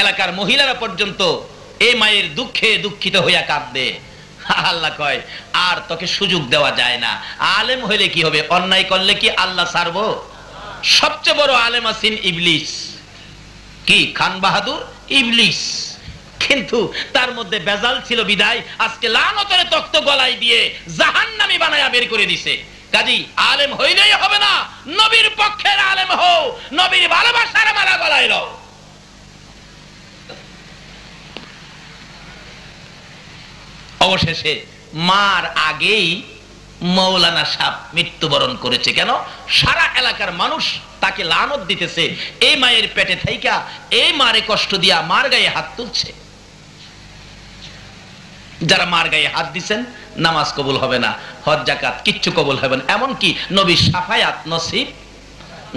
এলাকার মহিলারা পর্যন্ত এই মায়ের দুঃখে দুঃখিত হইয়া কাঁদবে। আল্লাহ কয়, আর তোকে সুযোগ দেওয়া যায় না। আলেম হইলে কি হবে? অন্যায় করলে কি আল্লাহ ছাড়বো? সবচেয়ে বড় আলেম আছেন ইবলিস। কি? খান বাহাদুর ইবলিস। কিন্তু তার মধ্যে বেজাল ছিল বিদায় আজকে লানতের তক্ত গলায় দিয়ে জাহান্নামী বানায়া বের করে দিছে। কাজী আলেম হইলেই হবে না, নবীর পক্ষের আলেম হও, নবীর ভালোবাসার মালা গলায় লও। অবশেষে মার আগেই মৌলানা সাহেব মৃত্যুবরণ করেছে। কেন? সারা এলাকার মানুষ তাকে লানত দিতেছে, এই মায়ের পেটে থাইকা এই মারে কষ্ট দিয়া মার গায়ে হাত তুলছে। যারা মার গায়ে হাত দিচ্ছেন, নামাজ কবুল হবে না, হজ জাকাত কিচ্ছু কবুল হবে না। এমনকি নবীর শাফায়াত নসিব,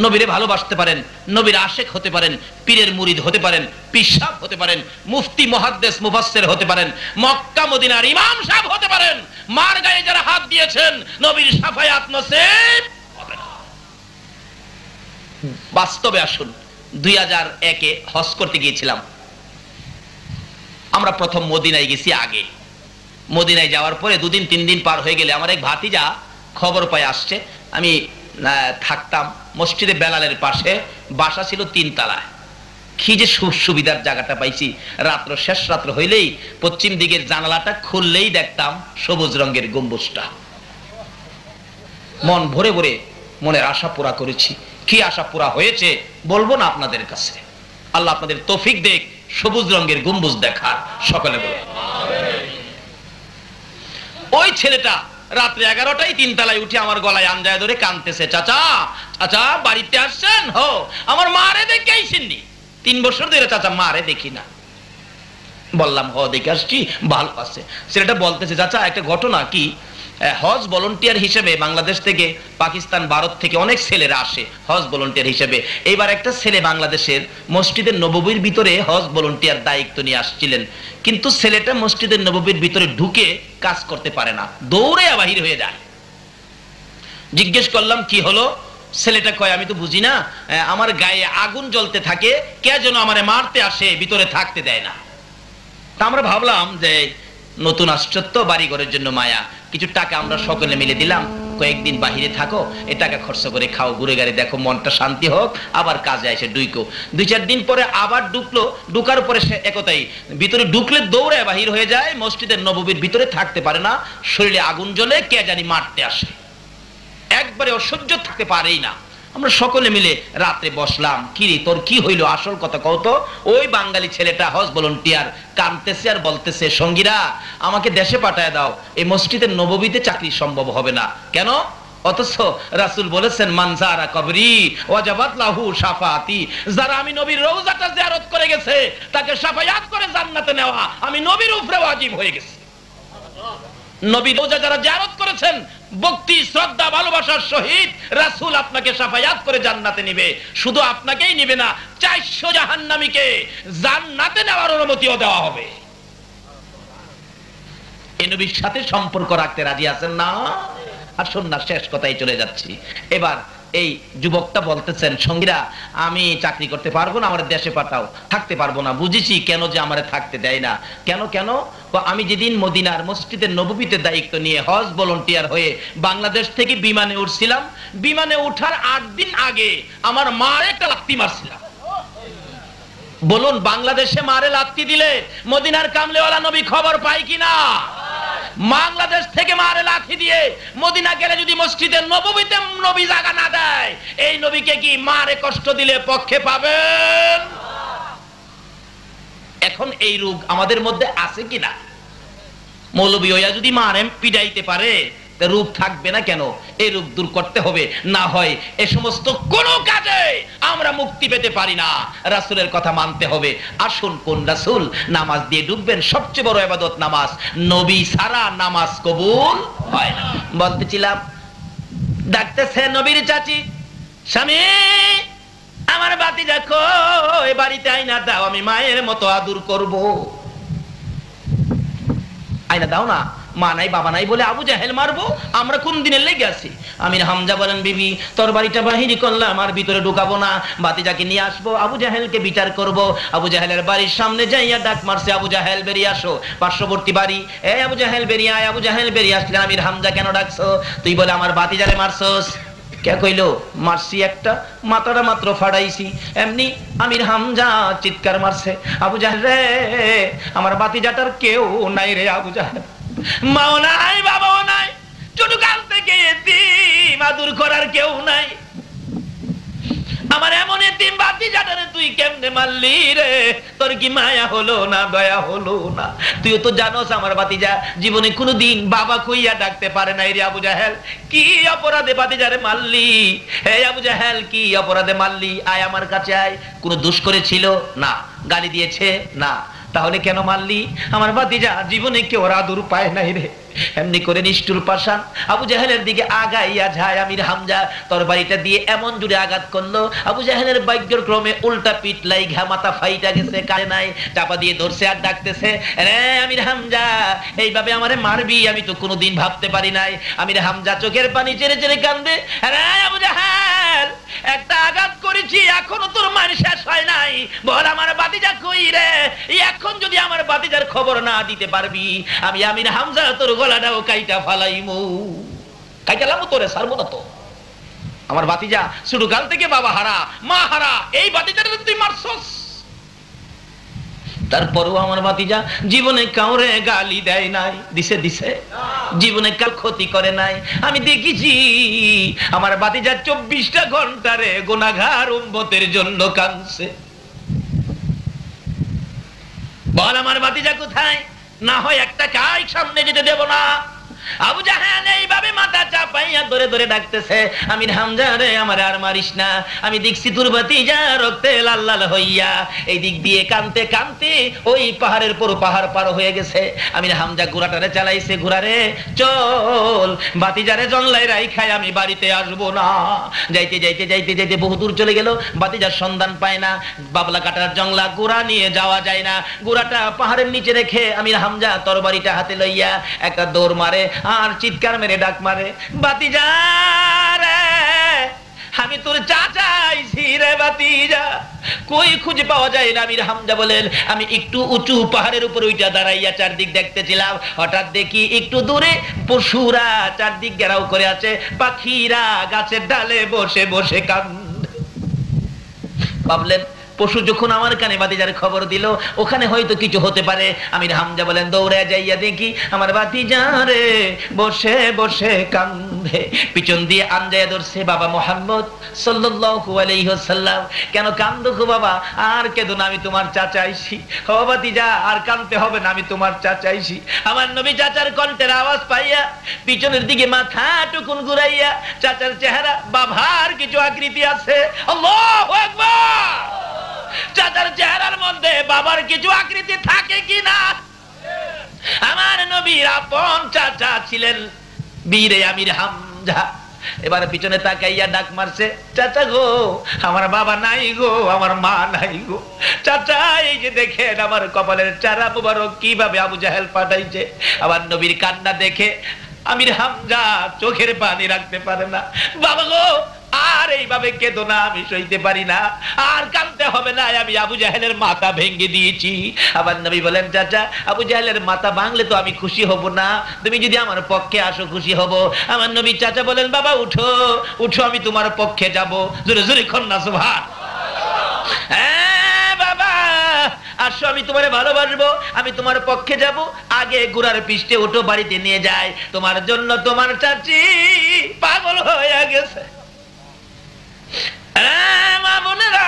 নবীরে ভালোবাসতে পারেন, নবীর আশেক হতে পারেন, পীরের মুরিদ হতে পারেন, পিসাব হতে পারেন, মুফতি মুহাদ্দিস মুফাসসির হতে পারেন, মক্কা মদিনার ইমাম সাহেব হতে পারেন, মার গায়ে যারা হাত দিয়েছেন, নবীর শাফায়াত নসিব হবে না। বাস্তবে আসুন, 2001-এ হজ করতে গিয়েছিলাম। আমরা প্রথম মদিনায় গেছি। আগে মদিনায় যাওয়ার পরে 2-3 দিন পার হয়ে গেলে আমার এক ভাতিজা খবর পায় আসছে। আমি থাকতাম মসজিদে বেলালের পাশে, বাসা ছিল 3 তলায়। কি যে সুবিধার জায়গাটা পাইছি। রাত্র শেষ রাত্র হইলেই পশ্চিম দিকের জানালাটা খুললেই দেখতাম সবুজ রঙের গম্বুজটা। মন ভরে ভরে মনের আশা পুরা করেছি। কি আশা পুরা হয়েছে বলবো না আপনাদের কাছে। আল্লাহ আপনাদের তৌফিক দেখ সবুজ রঙের গম্বুজ দেখার। সকলে বলে ওই ছেলেটা রাত্রে 11টায় 3 তলায় উঠে আমার গলায় আঞ্জায় ধরে কাঁদতেছে, চাচা চাচা বাড়িতে আসছেন? হো, আমার মারে দেখে আইসেননি? 3 বছর ধরে চাচা মারে দেখি না। বললাম হ দেখে আসছি, ভালো আছে। ছেলেটা বলতেছে, চাচা একটা ঘটনা কি, হজ ভলান্টিয়ার হিসেবে বাংলাদেশ থেকে, পাকিস্তান, ভারত থেকে অনেক ছেলেরা আসে হজ ভলান্টিয়ার হিসেবে। এইবার একটা ছেলে বাংলাদেশের মসজিদের নববীর ভিতরে হজ ভলান্টিয়ার দায়িত্ব নিয়ে আসছিলেন, কিন্তু ছেলেটা মসজিদের নববীর ভিতরে ঢুকে কাজ করতে পারে না, দৌড়ে বাহির হয়ে যায়। জিজ্ঞেস করলাম কি হলো? ছেলেটা কয়, আমি তো বুঝি না, আমার গায়ে আগুন জ্বলতে থাকে, কে যেন আমারে মারতে আসে, ভিতরে থাকতে দেয় না। তা আমরা ভাবলাম যে নতুন আশ্চর্য, বাড়িঘরের জন্য মায়া, কিছু টাকা আমরা সকলে মিলে দিলাম, কয়েকদিন বাহিরে থাকো, এ টাকা খরচ করে খাও, ঘুরে গাড়ি দেখো, মনটা শান্তি হোক, আবার কাজে এসে ডুইকো। 2-4 দিন পরে আবার ঢুকলো, ঢুকার পরে সে একতাই ভিতরে ঢুকলে দৌড়ে বাহির হয়ে যায়, মসজিদের নববীর ভিতরে থাকতে পারে না, শরীরে আগুন জ্বলে, কে জানি মারতে আসে, একবারে অসহ্য থাকতে পারেই না। আমরা সকলে মিলে রাত্রে বসলাম, কিরে তোর কি হইলো, আসল কথা কও তো। ওই বাঙালি ছেলেটা হজ ভলান্টিয়ার কাঁদতেছে আর বলতেছে, সঙ্গীরা আমাকে দেশে পাঠায় দাও, এই মসজিদের নববীতে চাকরি সম্ভব হবে না। কেন? অথচ রাসূল বলেছেন, মান যারা কবরি ওয়াজাবাত লাহু শাফাআতি, যারা আমি নবীর রওজাটা জিয়ারত করে গেছে তাকে শাফায়াত করে জান্নাতে নেওয়া আমি নবীর উপরে ওয়াজিব হয়ে গেছে। নবী রওজা যারা জিয়ারত করেছেন, ভক্তি শ্রদ্ধা ভালোবাসার সহিত রাসূল আপনাকে শাফায়াত করে জান্নাতে নিবে। শুধু আপনাকেই নিবে না, 400 জাহান্নামীকে জান্নাতে নেওয়ার অনুমতিও দেওয়া হবে। এই নবীর সাথে সম্পর্ক রাখতে রাজি আছেন না? আসুন না, শেষ কথাই চলে যাচ্ছি। এবার এই যুবকটা বলতেছেন, সঙ্গীরা আমি চাকরি করতে পারবো না, আমার দেশে পাঠাও। থাকতে পারবো না, বুঝেছি কেন যে আমারে থাকতে দেয় না। কেন কেন? আমি যেদিন মদিনার মসজিদের নববীতে দায়িত্ব নিয়ে হজ ভলান্টিয়ার হয়ে বাংলাদেশ থেকে বিমানে উঠছিলাম, বিমানে উঠার 8 দিন আগে আমার মার একটা লাত্তি মারছিলাম। বলুন, বাংলাদেশে মারে লাত্তি দিলে মদিনার কামলেওয়ালা নবী খবর পায় কিনা? বাংলাদেশ থেকে মারে লাথি দিয়ে মদিনা গেলে যদি মসজিদের নববীতে নবী জায়গা না দেয়, এই নবীকে কি মারে কষ্ট দিলে পক্ষে পাবেন? এখন এই রোগ আমাদের মধ্যে আছে কিনা? মৌলবী হইয়া যদি মারে পিটাইতে পারে, রূপ থাকবে না কেন? এই রূপ দূর করতে হবে, না হয় এ সমস্ত কোন কাজে আমরা মুক্তি পেতে পারি না। রাসূলের কথা মানতে হবে। আসুন, কোন রাসূল? নামাজ দিয়ে ডুববেন, সবচেয়ে বড় ইবাদত নামাজ, নবী ছাড়া নামাজ কবুল হয় না। বলতেছিলাম, ডাকতেছে নবীর চাচি, স্বামী আমার ভাতিজা কই, বাড়িতে আইনা দাও, আমি মায়ের মতো আদর করব। আইনা দাও না। মা নাই বাবা নাই বলে আবু জাহেল মারবো? আমরা কোন দিনের লেগে আছি? আমির হামজা বলেন, বিবি তোর বাড়িটা বাহিরি করলাম, আর ভিতরে ঢুকাবো না, ভাতিজাকে নিয়ে আসবো, আবু জাহেলকে বিচার করব। আবু জাহেলের বাড়ির সামনে যাইয়া ডাক মারছে, আবু জাহেল বেরিয়ে আসো। পার্শ্ববর্তী বাড়ি, এ আবু জাহেল বেরিয়ে আয়। আবু জাহেল বেরিয়ে আসলে, আমির হামজা কেন ডাকছো? তুই বলে আমার ভাতিজারে মারছস। কে কইলো? মারছি একটা, মাথাটা মাত্র ফাড়াইছি। এমনি আমির হামজা চিৎকার মারছে, আবু জাহেল রে, আমার ভাতিজাটার কেউ নাই রে। আবু জাহেল মাও নাই, বাবাও নাই, ছোট কাল থেকে এতিম, আদর করার কেউ নাই। আমার এমন এতিম ভাতিজাটারে তুই কেমনে মারলি রে? তোর কি মায়া হলো না, দয়া হলো না? তুইও তো জানোস আমার ভাতিজা জীবনে কোনোদিন বাবা কইয়া ডাকতে পারে নাই রে। আবু জাহেল কি অপরাধে ভাতিজারে মারলি? হে আবু জাহেল কি অপরাধে মারলি? আয় আমার কাছে আয়। কোনো দোষ করেছিল? না। গালি দিয়েছে? না। তাহলে কেন মারলি? আমার ভাতিজা জীবনে কেউ আদর পায় নাই রে। এমনি করে নিষ্ঠুর পাষাণ আবু জাহেলের দিকে আগাইয়া যায় আমির হামজা, তোর বাড়িটা দিয়ে এমন জুড়ে আঘাত করলো, আবু জাহেলের ভাগ্যের ক্রমে উল্টা পিঠ লাইগা মাথা ফাইটা গেছে, কারে নাই, চাপা দিয়ে ধরছে আর ডাকতেছে, রে আমির হামজা এইভাবে আমারে মারবি আমি তো কোনোদিন ভাবতে পারি নাই। আমির হামজা চোখের পানি চেড়ে চেড়ে কান্দে, রে আবু জাহেল একটা আঘাত করেছি, এখনো তোর মার শেষ হয় নাই, বল আমার ভাতিজা কই রে? এখন যদি আমার ভাতিজার খবর না দিতে পারবি, আমি আমির হামজা তোর গলাটাও কাইটা ফালাইমু। কাইটালামু তোরে, ছাড়বো না তো। আমার ভাতিজা ছোট কাল থেকে বাবা হারা, মা হারা, এই ভাতিজাটা তুই মারছস। তারপরও আমার ভাতিজা জীবনে কাউরে গালি দেয় নাই, দিছে দিছে, জীবনে কার ক্ষতি করে নাই। আমি দেখেছি আমার ভাতিজা 24টা ঘন্টারে গুনাহগার উম্মতের জন্য কাঁদছে। বল আমার ভাতিজা কোথায়? না হয় একটা কাই সামনে যেতে দেব না। আবু জাহেল এইভাবে মাথা চাপাইয়া ধরে ধরে ডাকতেছে, আমির হামজা রে আমার আর মারিস না, আমি দেখছি তোর ভাতিজা রক্তে লাল লাল হইয়া এই দিক দিয়ে কানতে কানতে ওই পাহাড়ের পর পাহাড় পার হয়ে গেছে। আমির হামজা ঘোড়াটারে চালাইছে, ঘোড়ারে চল ভাতিজারে জংলাই রাইখাই আমি বাড়িতে আসবো না। যাইতে যাইতে যাইতে যাইতে বহু দূর চলে গেল, ভাতিজার সন্ধান পায় না। বাবলা কাটার জংলা ঘোড়া নিয়ে যাওয়া যায় না, ঘোড়াটা পাহাড়ের নিচে রেখে আমির হামজা তরবারিটা হাতে লইয়া একটা দৌড় মারে আর চিৎকার মেরে ডাক মারে, ভাতিজা রে আমি তোর চাচা আইছি রে ভাতিজা, কই খুঁজে পাওয়া যায় না। আমির হামজা বলেন, আমি একটু উঁচু পাহাড়ের উপর ওইটা দাঁড়াইয়া চারদিক দেখতেছিলাম, হঠাৎ দেখি একটু দূরে পশুরা চারদিক ঘেরাও করে আছে, পাখিরা গাছের ডালে বসে বসে কান্দে। ভাবলেন পশু যখন আমার কানে ভাতিজার খবর দিল, ওখানে হয়তো কিছু হতে পারে। আমির হামজা বলেন দৌড়ে যাইয়া দেখি আমার ভাতিজা রে বসে বসে কান্দে। পিছন দিয়ে আনজায়া ধরছে বাবা মুহাম্মদ সাল্লাল্লাহু আলাইহি ওয়াসাল্লাম। কেন কান্দো গো বাবা? আর কেঁদো না, আমি তোমার চাচা আইছি। ও ভাতিজা আর কাঁদতে হবে না, আমি তোমার চাচা আইছি। আমার নবী চাচার কণ্ঠের আওয়াজ পাইয়া পিছনের দিকে মাথা টুকুন ঘুরাইয়া, চাচার চেহারা বাবার কিছু আকৃতি আছে। আল্লাহু আকবার। চাচার চেহারার মধ্যে বাবার কিছু আকৃতি থাকে কিনা? আমার নবীর আপন চাচা ছিলেন বীরে আমির হামজা। এবারে পিছনে তাকাইয়া ডাক মারছে, চাচা গো আমার বাবা নাই গো, আমার মা নাই গো। চাচা এই যে দেখেন আমার কপালের চারা মুবারক কিভাবে আবু জাহেল পাঠাইছে। আমার নবীর কান্না দেখে আমির হামজা চোখের পানি রাখতে পারে না। বাবা গো আর এইভাবে কেঁদো না, আমি সইতে পারি না, আর কাঁদতে হবে না, আমি আবু জাহেলের মাথা ভেঙে দিয়েছি। আবার নবী বলেন, চাচা আবু জাহেলের মাথা ভাঙলে তো আমি খুশি হব না, তুমি যদি আমার পক্ষে আসো খুশি হব। আমার নবী চাচা বলেন, বাবা উঠো উঠো, আমি তোমার পক্ষে যাব। জোরে জোরে কন্যা সুবহান। হ্যাঁ বাবা আসো, আমি তোমারে ভালোবাসবো, আমি তোমার পক্ষে যাব। আগে ঘোড়ার পিষ্টে উঠো, বাড়িতে নিয়ে যায়, তোমার জন্য তোমার চাচি পাগল হয়ে গেছে। মা বোনেরা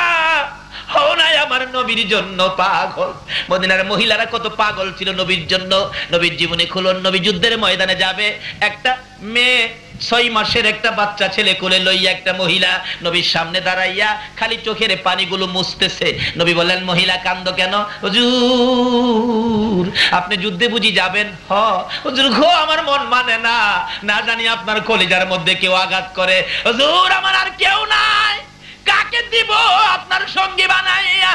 হও নাই আমার নবীর জন্য পাগল। মদিনার মহিলারা কত পাগল ছিল নবীর জন্য। নবীর জীবনে খুলন, নবী যুদ্ধের ময়দানে যাবে, একটা মেয়ে 6 মাসের একটা বাচ্চা ছেলে কোলে লইয়া একটা মহিলা নবীর সামনে দাঁড়াইয়া খালি চোখের পানিগুলো মুছতেছে। নবী বললেন, মহিলা কান্দো কেন? হুজুর আপনি যুদ্ধে বুঝি যাবেন? হ হুজুর গো আমার মন মানে না, না জানি আপনার কলিজার মধ্যে কেউ আঘাত করে। হুজুর আমার আর কেউ নাই, কাকে দিব আপনার সঙ্গী বানাইয়া?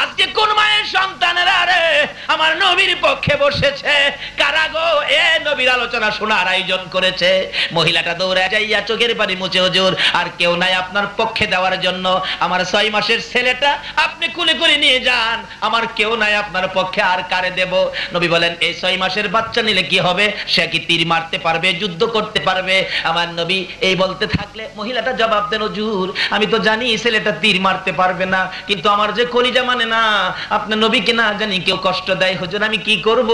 আজকে কোন মায়ের সন্তানেরা রে আমার নবীর পক্ষে বসেছে? কারা গো এ নবীর আলোচনা শোনার আয়োজন করেছে? মহিলাটা দৌড়ে যাইয়া চোখের পানি মুছে, হুজুর আর কেউ নাই আপনার পক্ষে দেওয়ার জন্য, আমার 6 মাসের ছেলেটা আপনি কুলে করে নিয়ে যান, আমার কেউ নাই আপনার পক্ষে, আর কারে দেব? নবী বলেন, এই 6 মাসের বাচ্চা নিলে কি হবে? সে কি তীর মারতে পারবে, যুদ্ধ করতে পারবে? আমার নবী এই বলতে থাকলে মহিলাটা জবাব দেন, হুজুর আমি তো জানি ছেলেটা তীর মারতে পারবে না, কিন্তু আমার যে কলিজা মানে না, আপনার নবীকে না জানি কেউ কষ্ট দেয়, হুজুর আমি কি করব?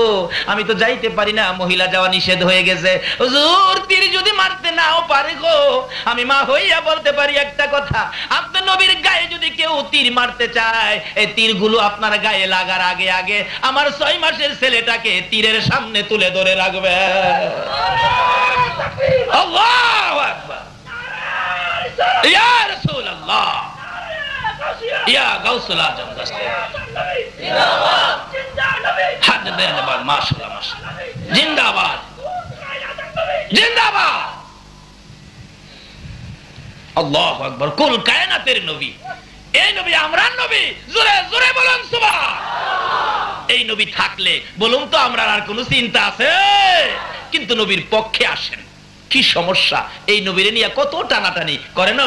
আমি তো যাইতে পারি না, মহিলা যাওয়া নিষেধ হয়ে গেছে। হুজুর তীর যদি মারতে নাও পারে গো, আমি মা হইয়া বলতে পারি একটা কথা, আপনার নবীর গায়ে যদি কেউ তীর মারতে চায়, এই তীরগুলো আপনার গায়ে লাগার আগে আগে আমার 6 মাসের ছেলেটাকে তীরের সামনে তুলে ধরে রাখবে। আল্লাহু আকবার, ইয়া রাসূলুল্লাহ, ইয়া গাউসুল আজম জিন্দাবাদ, জিন্দাবাদ, মাশাআল্লাহ মাশাআল্লাহ, জিন্দাবাদ জিন্দাবাদ, আল্লাহু আকবার। কুল কায়নাতের নবী, এই নবী আমরার নবী, জোরে জোরে বলুন সুবহান। এই নবী থাকলে বলুন তো আমরা আর কোনো চিন্তা আছে? কিন্তু নবীর পক্ষে আসেন, কি সমস্যা? এই নবীরে নিয়ে কত টানাটানি করে না,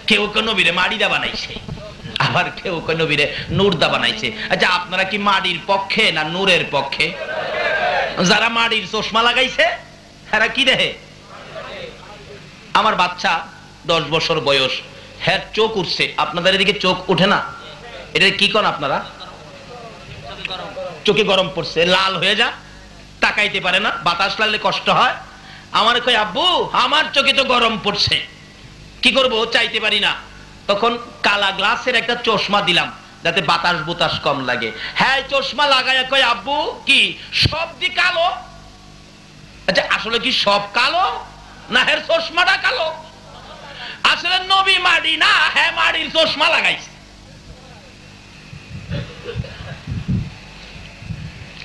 কেউ কেউ নবীরে মাড়িদা বানাইছে, আবার কেউ কেউ নবীরে নূরদা বানাইছে। আচ্ছা আপনারা কি মাড়ির পক্ষে না নূরের পক্ষে? যারা মাড়ির চশমা লাগাইছে এরা কি দেখে? আমার বাচ্চা 10 বছর বয়স, হ্যাঁ চোখ উঠছে, আপনাদের এদিকে চোখ উঠে না? এটা কি কোন আপনারা? চোখে গরম পড়ছে, লাল হয়ে যা, তাকাইতে পারে না, বাতাস লাগলে কষ্ট হয়। আমার কই আব্বু আমার চোখে তো গরম পড়ছে, কি করব, চাইতে পারি না। তখন কালা গ্লাসের একটা চশমা দিলাম যাতে বাতাস বুতাস কম লাগে। হ্যাঁ চশমা লাগাইয়া কই আব্বু কি সব দি কালো? আচ্ছা আসলে কি সব কালো না হের চশমাটা কালো? আসলে নবী মাড়ি না, হ্যাঁ মাড়ির চশমা লাগাইছে।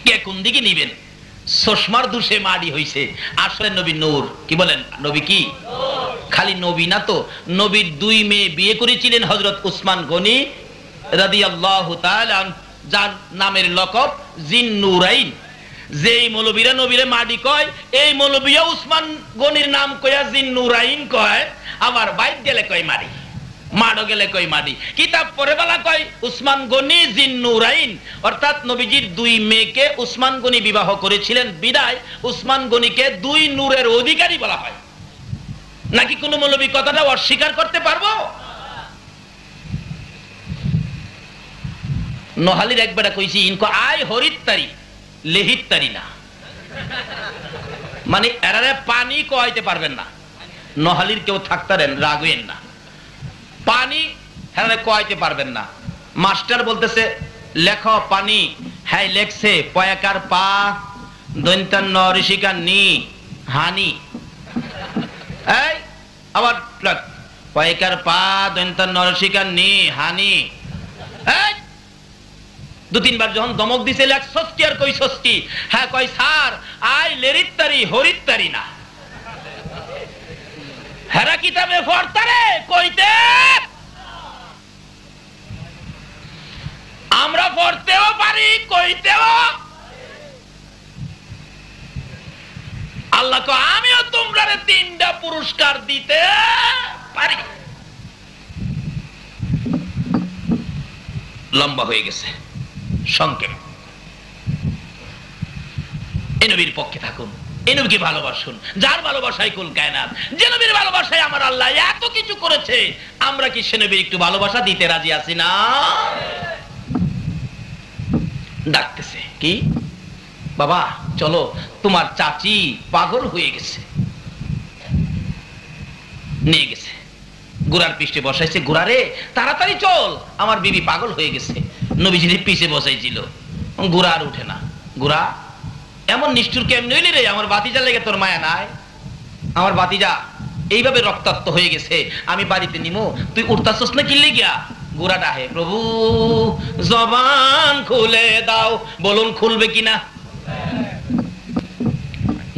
কে কোন দিকে নিবেন? চশমার দোষে মাড়ি হইছে, আসলে নবী নূর। কি বলেন? নবী কি খালি নবী না তো, নবীর দুই মেয়ে বিয়ে করেছিলেন হযরত উসমান গনি রাদিয়াল্লাহু তাআলা, যার নামের লকব জিন্নুরাইন। যেই মৌলবীরা নবীরে মাডি কয়, এই মৌলবীয়া উসমান গনির নাম কয়া জিন্নুরাইন কয়। আবার বাইক গেলে কয় মারি, মাড়ো গেলে কয় মারি। কিতাব পড়ে বলা কয় উসমান গনি জিন্নুরাইন, অর্থাৎ নবীজির দুই মেয়েকে উসমান গনি বিবাহ করেছিলেন বিদায় উসমান গনিকে দুই নূরের অধিকারী বলা হয়। নাকি কোন মৌলবী কথাটা অস্বীকার করতে পারবো? নোহালির একবার কইছি ইনকো আয় হরিত্তারি লেহিত্তারি না, মানে এরারে পানি কোয়াইতে পারবেন না। নোহালির কেউ থাকতারেন রাগেন না, পানি হ্যাঁ কোয়াইতে পারবেন না। মাস্টার বলতেছে লেখ পানি, হ্যাঁ লেখছে পয়াকার পা দৈন্তান্ন ঋষিকার নি হানি। এই আবার পয়াকার পা দৈন্তান্ন ঋষিকার নি হানি। এই দু তিনবার যখন দমক দিছে লেখ ষষ্ঠী আর কই ষষ্ঠী, হ্যাঁ কই স্যার আই লেরিত্তারি হরিত্তারি না। হেরা কিতাবে পড়তারে কইতে আমরা পড়তেও পারি কইতেও। আল্লাহ কো আমিও তোমরারে তিনটা পুরস্কার দিতে পারি। লম্বা হয়ে গেছে, সংক্ষেপ। এই নবীর পক্ষে থাকুন, এই নবীকে ভালোবাসুন, যার ভালোবাসায় কুল কায়নাত। যে নবীর ভালোবাসায় আমার আল্লাহ এত কিছু করেছে, আমরা কি সে নবীর একটু ভালোবাসা দিতে রাজি আছি না? ডাকতেছে কি বাবা চলো, তোমার চাচি পাগল হয়ে গেছে। নিয়ে গেছে, গোড়ার পিঠে বসাইছে। গোড়ারে তাড়াতাড়ি চল, আমার বিবি পাগল হয়ে গেছে। নবীজির পিছে বসাইছিল, গোড়া আর উঠে না। গোড়া এমন নিষ্ঠুর কেমন হইলি রে, আমার বাতিজা লেগে তোর মায়া নাই? আমার বাতিজা এইভাবে রক্তাক্ত হয়ে গেছে, আমি বাড়িতে নিমো, তুই উঠতাছস না কিনলে গিয়া? গোড়া ডাহে প্রভু জবান খুলে দাও, বলুন খুলবে কিনা?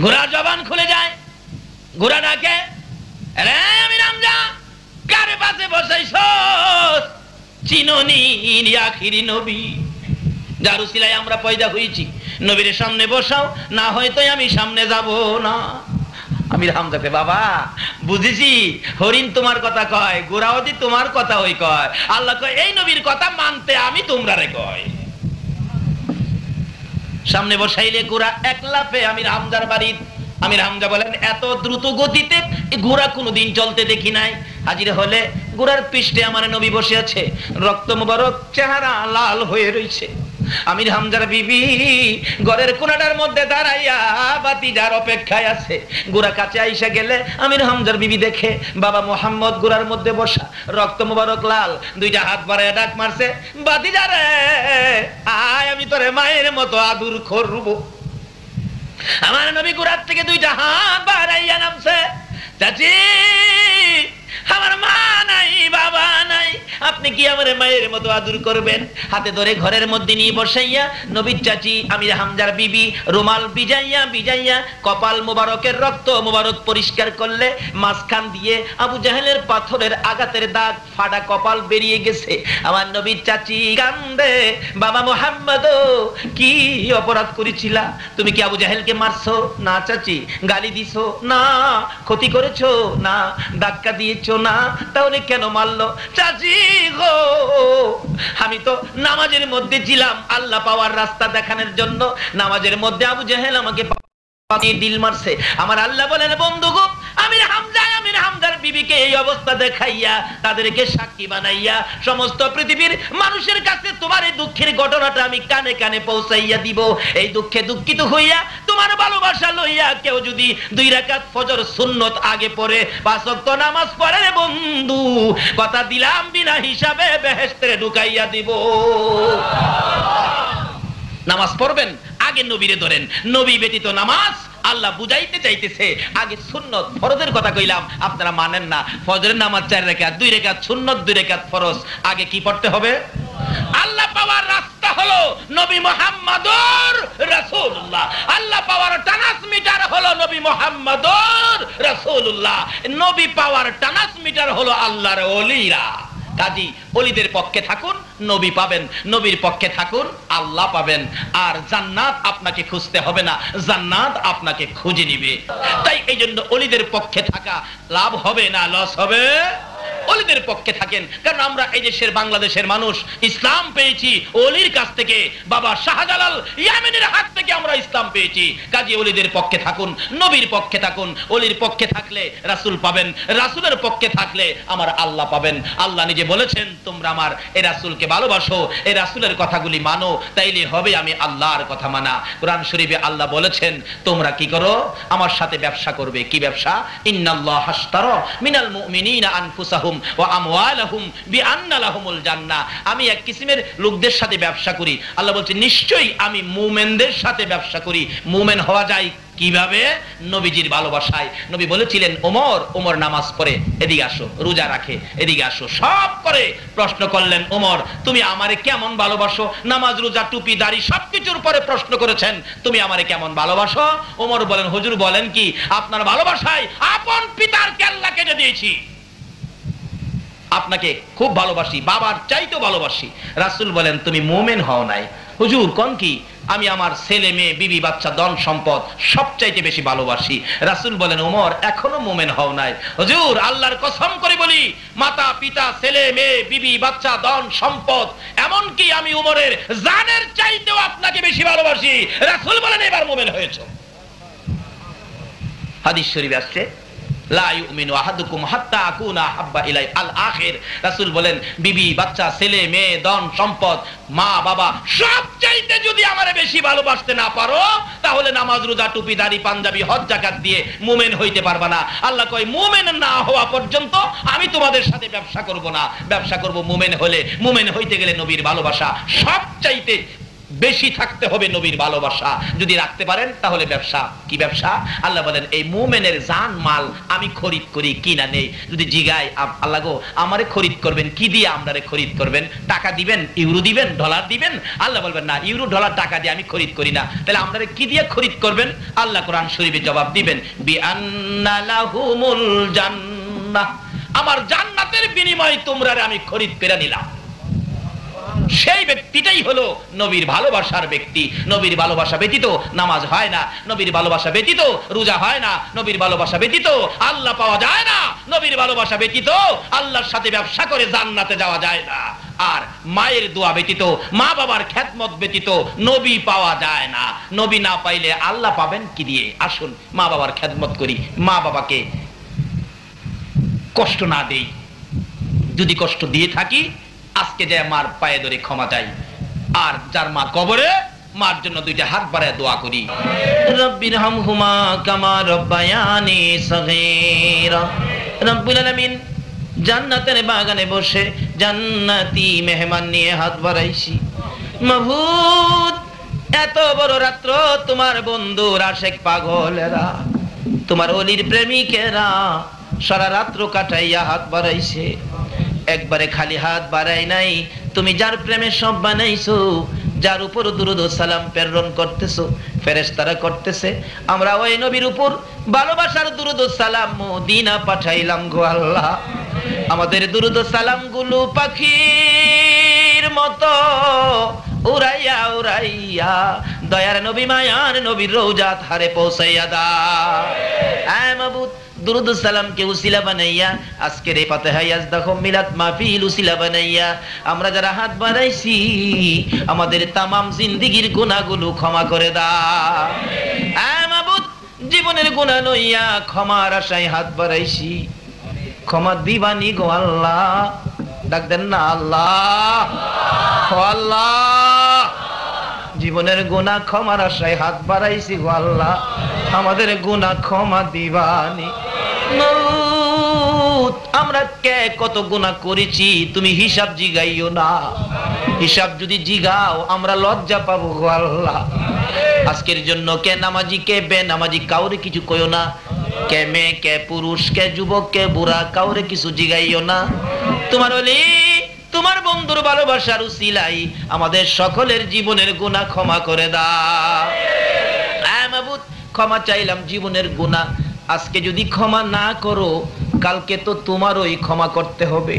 গোড়া জবান খুলে যায়। গোড়া ডাকে আমি রামজা, কারে পাশে বসাইছস? চিননি আখিরি নবী, যার উসিলায় আমরা পয়দা হয়েছি। নবীর সামনে বসাও, না হয়তো আমি সামনে যাব না। আমি হামজাকে বাবা বুঝেছি, হরিণ তোমার কথা কয়, গোড়াওদি তোমার কথা ওই কয়। আল্লাহ কয় এই নবীর কথা মানতে আমি তোমরারে কয়। সামনে বসাইলে গোড়া এক লাফে আমির হামজার বাড়ি। আমির হামজা বলেন এত দ্রুত গতিতে ঘোড়া কোনোদিন চলতে দেখি নাই। হাজির হলে ঘোড়ার পৃষ্ঠে আমার নবী বসে আছে, রক্ত মুবারক, চেহারা লাল হয়ে রয়েছে। আমির হামজার বিবি ঘরের কোনাটার মধ্যে দাঁড়াইয়া বাতিজার অপেক্ষায় আছে। গোড়া কাছে আইসা গেলে আমির হামজার বিবি দেখে বাবা মোহাম্মদ গোড়ার মধ্যে বসা, রক্ত মুবারক লাল, দুইটা হাত বাড়াইয়া ডাক মারছে, বাতিজারে আয় আমি তোরে মায়ের মতো আদর করব। আমার নবী গোড়ার থেকে দুইটা হাত বাড়াইয়া নামছে, চাচি আমার মা নাই বাবা নাই, আপনি কি আমার মায়ের মতো আদর করবেন? হাতে ধরে ঘরের মধ্যে নিয়ে বসাইয়া নবীর চাচি আমির হামজার বিবি রুমাল ভিজাইয়া ভিজাইয়া কপাল মোবারকের রক্ত মোবারক পরিষ্কার করলে মাঝখান দিয়ে আবু জাহেলের পাথরের আঘাতের দাগ, ফাটা কপাল বেরিয়ে গেছে। আমার নবীর চাচি কান্দে, বাবা মোহাম্মদ কি অপরাধ করেছিলা? তুমি কি আবু জাহেলকে মারছো? না চাচি। গালি দিছো? না। ক্ষতি করেছো? না। ধাক্কা দিয়েছো? না। তাহলে কেন মারলো? চাচি গো আমি তো নামাজের মধ্যে ছিলাম আল্লাহ পাওয়ার রাস্তা দেখানোর জন্য। নামাজের মধ্যে আবু জাহেল আমাকে দিল মারছে। আমার আল্লাহ বলেন বন্ধু গো আমির হামজার বিবিকে এই অবস্থা দেখাইয়া তাদেরকে সাক্ষী বানাইয়া সমস্ত পৃথিবীর মানুষের কাছে তোমার এই দুঃখের ঘটনাটা আমি কানে কানে পৌঁছাইয়া দিব। এই দুঃখে দুঃখিত হইয়া তোমার ভালোবাসা লইয়া কেউ যদি 2 রাকাত ফজর সুন্নত আগে পড়ে 5 ওয়াক্ত নামাজ পড়ে রে বন্ধু, কথা দিলাম বিনা হিসাবে বেহেশতে ঢুকাইয়া দিব। নামাজ পড়বেন, আগে নবীরে ধরেন। নবী ব্যতীত নামাজ আল্লাহ বুঝাইতে চাইতেছে। আগে সুন্নত ফরজের কথা কইলাম, আপনারা মানেন না। ফজরের নামাজ 4 রাকাত, 2 রাকাত সুন্নত, 2 রাকাত ফরজ। আগে কি পড়তে হবে? আল্লাহ পাওয়ার রাস্তা হলো নবী মুহাম্মদুর রাসূলুল্লাহ। আল্লাহ পাওয়ার ট্রান্সমিটার হলো নবী মুহাম্মদুর রাসূলুল্লাহ। নবী পাওয়ার ট্রান্সমিটার হলো আল্লাহর ওলিরা। কাজী ওলিদের পক্ষে থাকুন, নবী পাবেন। নবীর পক্ষে থাকুন, আল্লাহ পাবেন। আর জান্নাত আপনাকে খুঁজতে হবে না, জান্নাত আপনাকে খুঁজে নিবে। তাই এই জন্য ওলিদের পক্ষে থাকা লাভ হবে না লস হবে? ওলিদের পক্ষে থাকেন। কারণ আমরা এই দেশের বাংলাদেশের মানুষ ইসলাম পেয়েছি ওলির কাছ থেকে। বাবা শাহজালাল ইয়ামেনের হাত থেকে আমরা ইসলাম পেয়েছি। কাজী ওলিদের পক্ষে থাকুন, নবীর পক্ষে থাকুন। ওলির পক্ষে থাকলে রাসূল পাবেন, রাসূলের পক্ষে থাকলে আমার আল্লাহ পাবেন। আল্লাহ নিজে বলেছেন, তোমরা আমার এই রাসূলকে ভালোবাসো, এই রাসূলের কথাগুলি মানো, তাইলে হবে আমি আল্লাহর কথা মানা। কোরআন শরীফে আল্লাহ বলেছেন, তোমরা কি করো? আমার সাথে ব্যবসা করবে। কি ব্যবসা? ইন্নাল্লাহ হাশতারা মিনাল মুমিনিনা আনফুসাহুম ওয়া আমওয়ালাহুম বিআন্না লাহুমুল জান্নাহ। আমি এক কিসিমের লোকদের সাথে ব্যবসা করি। আল্লাহ বলছে, নিশ্চয়ই আমি মুমিনদের সাথে ব্যবসা করি। মুমিন হওয়া যায় কিভাবে? নবীজির ভালোবাসায়। নবী বলেছিলেন, ওমর নামাজ পড়ে, এদিকে আসো, রোজা রাখে, এদিকে আসো, সব করে। প্রশ্ন করলেন, ওমর তুমি আমারে কেমন ভালোবাসো? নামাজ, রোজা, টুপি, দাড়ি সবকিছুর পরে প্রশ্ন করেছেন, তুমি আমারে কেমন ভালোবাসো? ওমর বলেন, হুজুর বলেন কি? আপনার ভালোবাসায় আপন পিতার কেল্লা কেটে দিয়েছি। আপনাকে খুব ভালোবাসি, বাবার চাইতেও ভালোবাসি। রাসূল বলেন, তুমি মুমিন হও নাই। হুজুর কোন কি? আমি আমার ছেলে মেয়ে, বিবি বাচ্চা, ধন সম্পদ সবচাইতে বেশি ভালোবাসি। রাসূল বলেন, ওমর এখনো মুমিন হও নাই। হুজুর আল্লাহর কসম করে বলি, মাতা পিতা, ছেলে মেয়ে, বিবি বাচ্চা, ধন সম্পদ, এমন কি আমি ওমরের জানের চাইতেও আপনাকে বেশি ভালোবাসি। রাসূল বলেন, এবার মুমিন হয়েছো। হাদিস শরীফে আসছে, লা ইউমিনু আহাদুকুম হাত্তা আকুনা হাব্বা ইলাই আল আখির। রাসূল বলেন, বিবি বাচ্চা, ছেলে মেয়ে, ধন সম্পদ, মা বাবা সব চাইতে যদি আমারে বেশি ভালোবাসতে না পারো, তাহলে নামাজ, রোজা, টুপি, দাড়ি, পাঞ্জাবি, হজ, যাকাত দিয়ে মুমিন হইতে পারবা না। আল্লাহ কয়, মুমিন না হওয়া পর্যন্ত আমি তোমাদের সাথে ব্যবসা করব না। ব্যবসা করব মুমিন হলে। মুমিন হইতে গেলে নবীর ভালোবাসা সব চাইতে বেশি থাকতে হবে। নবীর ভালোবাসা যদি রাখতে পারেন তাহলে ব্যবসা। কি ব্যবসা? আল্লাহ বলেন, এই মুমিনের জান মাল আমি খরিদ করি, কিনা নেই। যদি জিগাই, আল্লাহ গো আমারে খরিদ করবেন কি দিয়ে? আমরারে খরিদ করবেন? টাকা দিবেন, ইউরো দিবেন, ডলার দিবেন? আল্লাহ বলবেন, না, ইউরো ডলার টাকা দিয়ে আমি খরিদ করি না। তাহলে আমরারে কি দিয়ে খরিদ করবেন? আল্লাহ কোরআন শরীফে জবাব দিবেন, বিআন্না লাহুমুল জান্নাহ। আমার জান্নাতের বিনিময়ে তোমরারে আমি খরিদ করে নিলাম। সেই ব্যক্তিটাই হলো নবীর ভালোবাসার ব্যক্তি। নবীর ভালোবাসা ব্যতীত নামাজ হয় না, নবীর ভালোবাসা ব্যতীত রোজা হয় না, নবীর ভালোবাসা ব্যতীত আল্লাহ পাওয়া যায় না, নবীর ভালোবাসা ব্যতীত আল্লাহর সাথে ব্যবসা করে জান্নাতে যাওয়া যায় না। আর মায়ের দোয়া ব্যতীত, মা বাবার খেদমত ব্যতীত নবী পাওয়া যায় না। নবী না পাইলে আল্লাহ পাবেন কি দিয়ে? আসুন মা বাবার খেদমত করি, মা বাবাকে কষ্ট না দেই। যদি কষ্ট দিয়ে থাকি, আজকে যে মার পায়ে ধরে ক্ষমা চাই। আর যার মা কবরে, মার জন্য 2টা হাত বাড়ায় দোয়া করি, রব্বিরহামহুমা কামা রব্বায়ানি সগীরা। রব্বুল আলামিন জান্নাতের বাগানে বসে জান্নাতি মেহমান নিয়ে হাত বাড়াইছি। মাবুদ, এত বড় রাত্র তোমার বন্ধুর আশেক পাগলেরা, তোমার ওলির প্রেমিকেরা সারা রাত্র কাটাইয়া হাত বাড়াইছে। একবারে খালি হাত বাড়াই নাই। তুমি যার প্রেমে সব বানাইছো, যার উপর দুরূদ ও সালাম প্রেরণ করতেছো, ফেরেশতারা করতেছে, আমরা ওই নবীর উপর ভালোবাসার দুরূদ ও সালাম মদিনা পাঠাইলাম গো আল্লাহ। আমাদের দুরূদ ও সালাম গুলো পাখির মতো উড়াইয়া উড়াইয়া দয়ার নবী, মায়ার নবীর রওজাত হারে পৌঁছাইয়া দাও। আয় মাবুদ, দুরূদ সালামকে উসিলা বানাইয়া আজকের এই ফাতিহা ইয়াজদাখুম মিলাদ মাহফিল উসিলা বানাইয়া আমরা যারা হাত বাড়াইছি, আমাদের তামাম জিন্দেগীর গুনাহগুলো ক্ষমা করে দাও। আয় মাবুদ, জীবনের গুনাহ লইয়া ক্ষমার আশায় হাত বাড়াইছি, ক্ষমা দিবানি গো আল্লাহ। ডাক দেন না আল্লাহ, ও আল্লাহ। জীবনের গুনাহ ক্ষমার আশায় হাত বাড়াইছি গো আল্লাহ, আমাদের গুনাহ ক্ষমা দিবানি। মউত, আমরা কে কত গুনাহ করেছি তুমি হিসাব জিগাইও না। হিসাব যদি জিগাও আমরা লজ্জা পাবো গো আল্লাহ। আজকের জন্য কে নামাজি কে বেনামাজি কাউরে কিছু কইও না, কে মেয়ে কে পুরুষ কে যুবক কে বুড়া কাউরে কিছু জিগাইও না। তোমার ওলি তোমার বন্ধুর ভালোবাসার উসিলাই আমাদের সকলের জীবনের গুনাহ ক্ষমা করে দাও। মাবুদ, ক্ষমা চাইলাম জীবনের গুনাহ। আজকে যদি ক্ষমা না করো কালকে তো তোমারই ক্ষমা করতে হবে।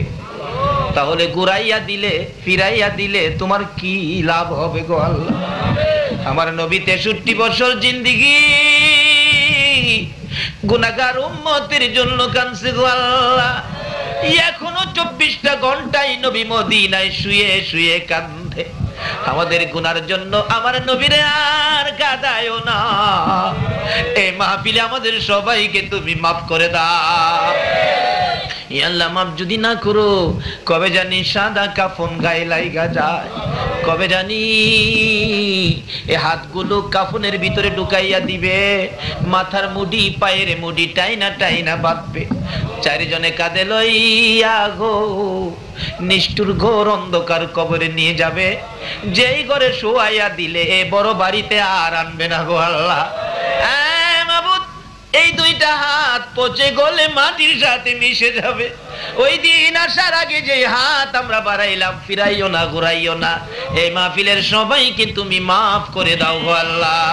তাহলে ঘুরাইয়া দিলে ফিরাইয়া দিলে তোমার কি লাভ হবে গো আল্লাহ? আমার নবী 63 বছর জিন্দেগি গুনাহগার উম্মতের জন্য কাঁদছে গো আল্লাহ। এখনো 24টা ঘন্টায় নবী মদিনায় শুয়ে শুয়ে কাঁদে। আমাদের গুনার জন্য আমার নবীরে আর কাঁদায়ও না। এই মাহফিলে আমাদের সবাইকে তুমি মাফ করে দাও। ইয়া আল্লাহ, মাফ যদি না করো কবে জানি সাদা কাফন গায়ে লাইগা যায়, কবে জানি এ হাতগুলো কাফনের ভিতরে ঢুকাইয়া দিবে, মাথার মুডি পায়ের মুডি টাইনা টাইনা বাঁধবে। চারিজনে কাঁধে লইয়া গো নিষ্ঠুর ঘোর অন্ধকার কবরে নিয়ে যাবে। যেই ঘরে শোয়াইয়া দিলে এ বড় বাড়িতে আর আনবে না গো আল্লাহ। মাবুদ, এই দুইটা হাত পচে গলে মাটির সাথে মিশে যাবে। ওই দিন আসার আগে যে হাত আমরা বাড়াইলাম ফিরাইও না, ঘুরাইও না। এই মাহফিলের সবাইকে তুমি মাফ করে দাও গো আল্লাহ।